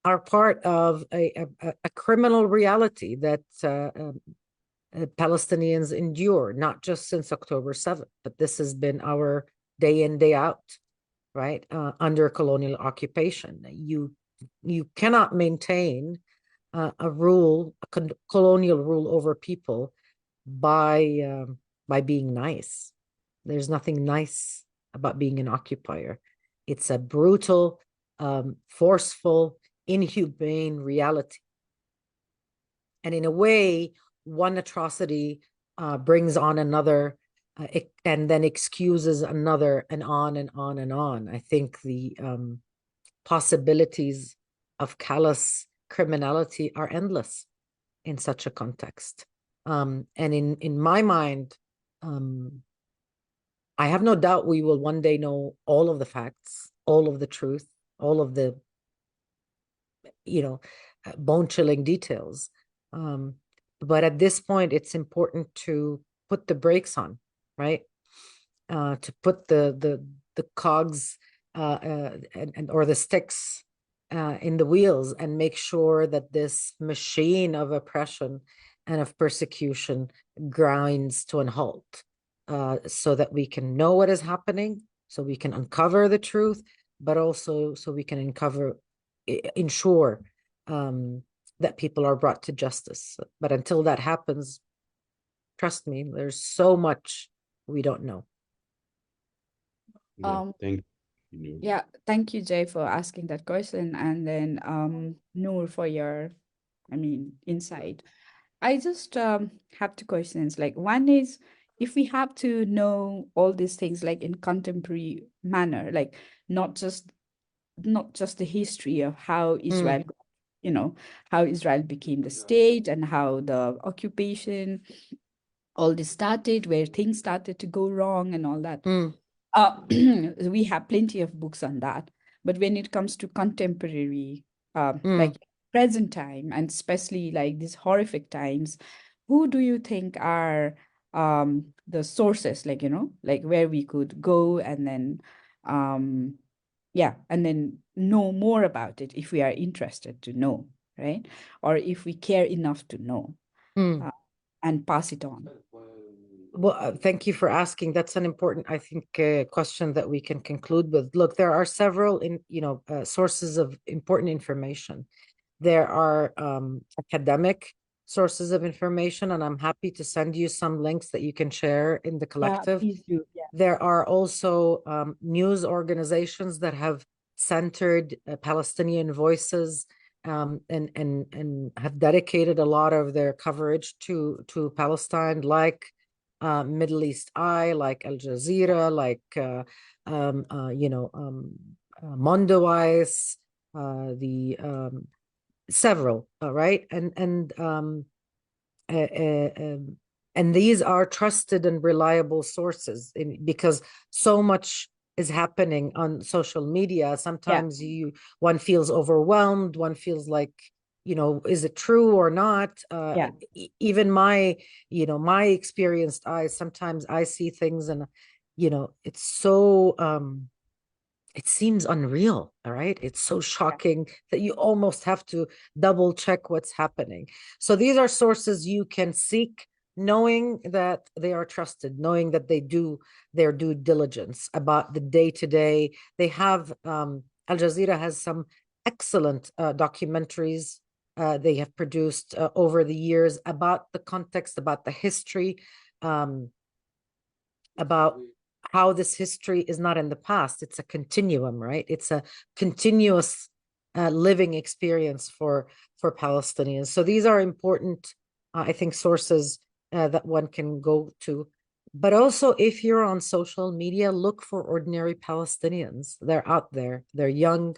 are part of a criminal reality that Palestinians endure, not just since October 7th, but this has been our day in, day out, right? Under colonial occupation. You cannot maintain a colonial rule over people by being nice. There's nothing nice about being an occupier. It's a brutal, forceful, inhumane reality. And in a way, one atrocity brings on another and then excuses another, and on and on and on. I think the possibilities of callous criminality are endless in such a context. And in my mind, I have no doubt we will one day know all of the facts, all of the truth, all of the bone-chilling details. But at this point, it's important to put the brakes on, right? To put the cogs or the sticks in the wheels, and make sure that this machine of oppression and of persecution grinds to a halt, so that we can know what is happening, so we can uncover the truth, but also so we can ensure that people are brought to justice. But until that happens, trust me, there's so much we don't know. Thank you. Yeah, thank you, Jay, for asking that question, and then Noor for your, insight. I just have two questions. Like, one is, if we have to know all these things like in contemporary manner, like not just the history of how Israel, how Israel became the state and how the occupation, all this started, where things started to go wrong and all that. We have plenty of books on that. But when it comes to contemporary, like present time, and especially like these horrific times, who do you think are the sources, like, like where we could go and then, and then know more about it if we are interested to know, right? Or if we care enough to know, and pass it on. Well, thank you for asking. That's an important, I think, question that we can conclude with. Look, there are several sources of important information. There are academic sources of information, and I'm happy to send you some links that you can share in the Yeah, collective. please do. Yeah. There are also news organizations that have centered Palestinian voices, and have dedicated a lot of their coverage to Palestine, like Middle East Eye, like Al Jazeera, like Mondoweiss, the several, right? Uh, uh, um, and these are trusted and reliable sources because so much is happening on social media. Yeah. Sometimes one feels overwhelmed, one feels like, is it true or not? Yeah. Even my experienced eyes, sometimes I see things and it's so it seems unreal. All right, it's so shocking that you almost have to double check what's happening. So these are sources you can seek, knowing that they are trusted, knowing that they do their due diligence about the day-to-day. They have Al Jazeera has some excellent documentaries they have produced over the years about the context, about the history, um, about how this history is not in the past. It's a continuum, right? It's a continuous living experience for Palestinians. So these are important, I think, sources that one can go to. But also, if you're on social media, look for ordinary Palestinians. They're out there. They're young.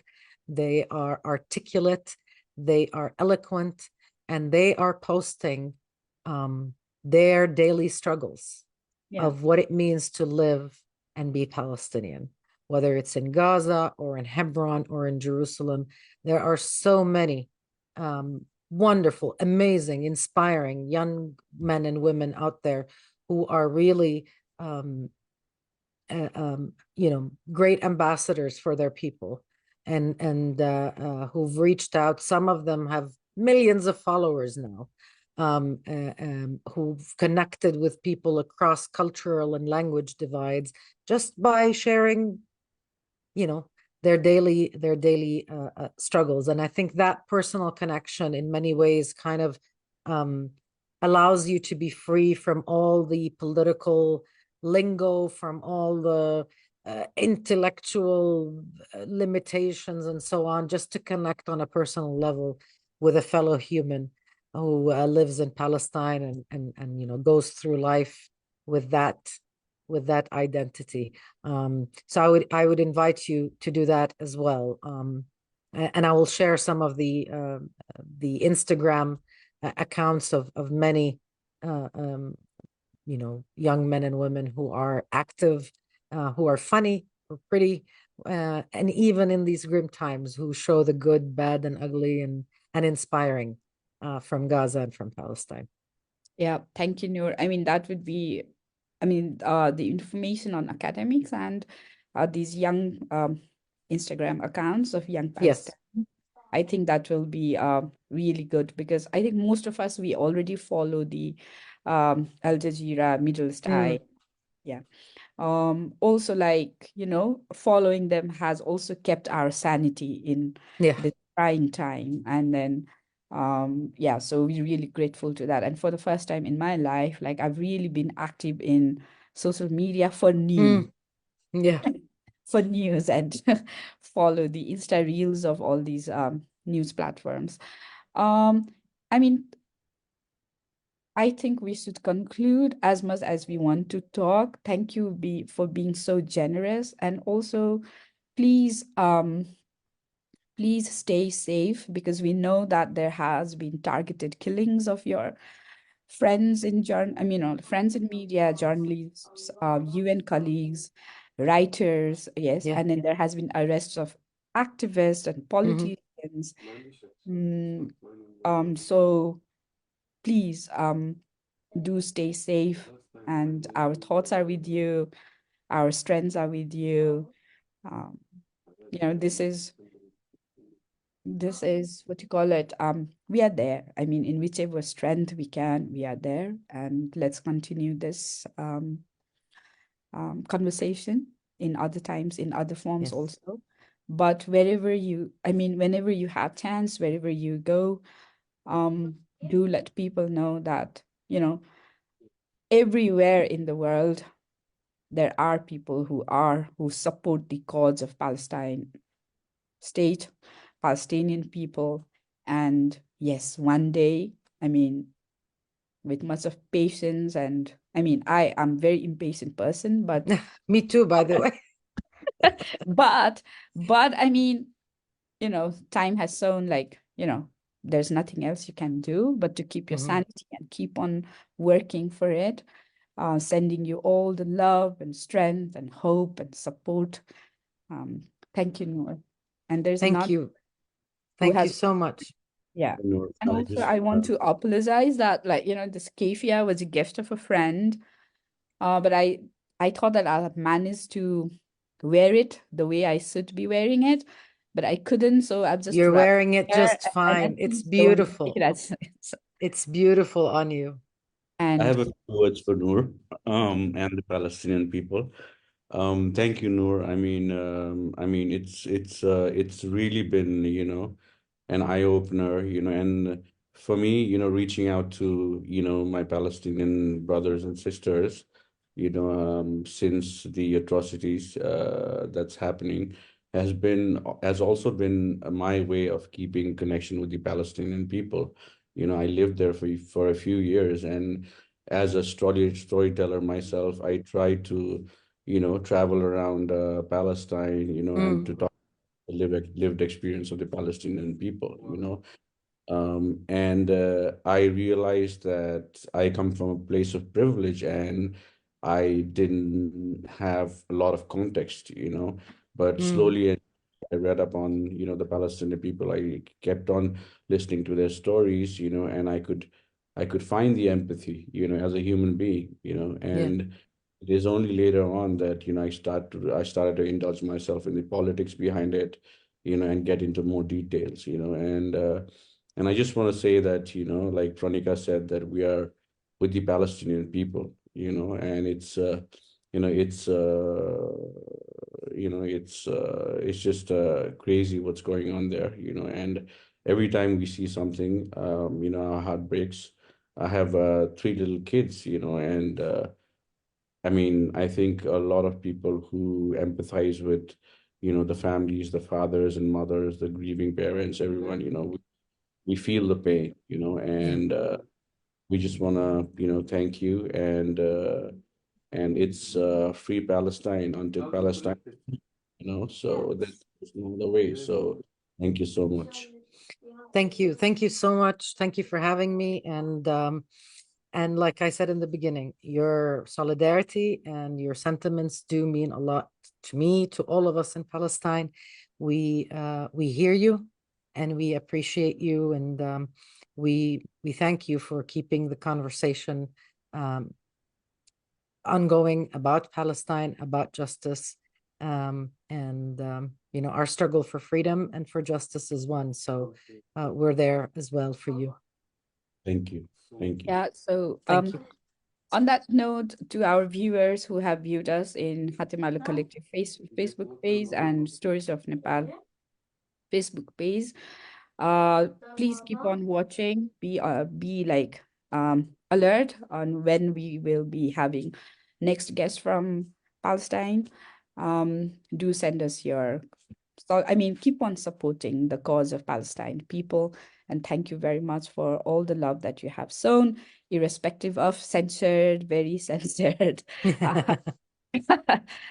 They are articulate. They are eloquent, and they are posting their daily struggles Yeah. of what it means to live and be Palestinian, whether it's in Gaza or in Hebron or in Jerusalem. There are so many wonderful, amazing, inspiring young men and women out there who are really, great ambassadors for their people, and who've reached out. Some of them have millions of followers now, who've connected with people across cultural and language divides just by sharing, their daily struggles. And I think that personal connection, in many ways, kind of allows you to be free from all the political lingo, from all the intellectual limitations and so on, just to connect on a personal level with a fellow human who lives in Palestine, and goes through life with that identity. So I would invite you to do that as well. And I will share some of the Instagram accounts of many young men and women who are active, who are funny, who are pretty, and even in these grim times, who show the good, bad, and ugly, and inspiring from Gaza and from Palestine. Yeah, thank you, Noor. I mean, that would be, the information on academics and these young Instagram accounts of young Yes. Palestinians. I think that will be really good because I think most of us, we already follow the Al Jazeera, Middle East Eye. Yeah. Also, like, following them has also kept our sanity in Yeah. this trying time. And then, yeah, so we're really grateful to that. And for the first time in my life, like, I've really been active in social media for news, Yeah. for news and follow the Insta reels of all these news platforms. Um, I mean, I think we should conclude as much as we want to talk. Thank you for being so generous, and also please please stay safe because we know that there has been targeted killings of your friends in friends in media, journalists, UN colleagues, writers, yes, Yeah. and then there has been arrests of activists and politicians. So please do stay safe, and our thoughts are with you, our strengths are with you. um, this is this is what you call it. We are there. I mean, in whichever strength we can, we are there. And let's continue this conversation in other times, in other forms Yes. also. But wherever you, I mean, whenever you have chance, wherever you go, do let people know that, you know, everywhere in the world, there are people who support the cause of Palestine state, Palestinian people. And yes, one day, I mean, with much of patience, and I mean, I am very impatient person, but Me too, by the way. but but I mean, you know, time has shown, like, you know, there's nothing else you can do but to keep your sanity and keep on working for it. Sending you all the love and strength and hope and support. Thank you, Noor. And there's Thank not you. who Thank you has, so much. yeah. Noor, And I also, just I want to apologize that, like, you know, this kefia was a gift of a friend. But I thought that I'll have managed to wear it the way I should be wearing it, but I couldn't, so I've just You're wrapped wearing it it there, just and fine. It's please don't take beautiful. it as It's beautiful on you. I and have a few words for Noor, and the Palestinian people. Thank you, Noor. I mean, it's really been, you know, an eye opener, you know, and for me, you know, reaching out to, you know, my Palestinian brothers and sisters, you know, since the atrocities that's happening has also been my way of keeping connection with the Palestinian people. You know, I lived there for a few years, and as a storyteller myself, I try to, you know, travel around Palestine, you know, and to Mm, talk the lived experience of the Palestinian people, you know. And I realized that I come from a place of privilege and I didn't have a lot of context, you know. But mm, slowly I read up on, you know, the Palestinian people. I kept on listening to their stories, you know, and I could find the empathy, you know, as a human being, you know, yeah. and it is only later on that, you know, I started to indulge myself in the politics behind it, you know, and get into more details, you know, and I just want to say that, you know, like Pranika said, that we are with the Palestinian people, you know, and you know, it's just crazy what's going on there, you know, and every time we see something, you know, our heart breaks. I have three little kids, you know, and I mean, I think a lot of people who empathize with, you know, the families, the fathers and mothers, the grieving parents, everyone, you know, we feel the pain, you know, Yeah. and we just want to, you know, thank you, and it's free Palestine until Palestine, you know, so there's no other way. So thank you so much. Thank you. Thank you so much. Thank you for having me. And like I said in the beginning, your solidarity and your sentiments do mean a lot to me, to all of us in Palestine. We hear you and we appreciate you, and we thank you for keeping the conversation um, ongoing about Palestine, about justice. You know, our struggle for freedom and for justice is one. So we're there as well for you. Thank you. Thank you. yeah. So Thank you. on that note, to our viewers who have viewed us in Haatemalo Collective Facebook page and Stories of Nepal Facebook page, please keep on watching. Be like alert on when we will be having next guest from Palestine. Do send us your, so I mean, keep on supporting the cause of Palestine people, and thank you very much for all the love that you have shown, irrespective of censored, very censored.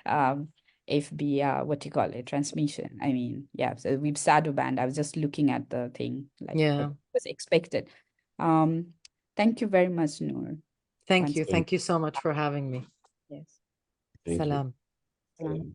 um, FB, what do you call it, transmission. I mean, yeah, so we've shadow banned. I was just looking at the thing, like what Yeah. was expected. Um, Thank you very much, Noor. Thank Once, you. Thank you so much for having me. yes. Thank you. Salam. Um,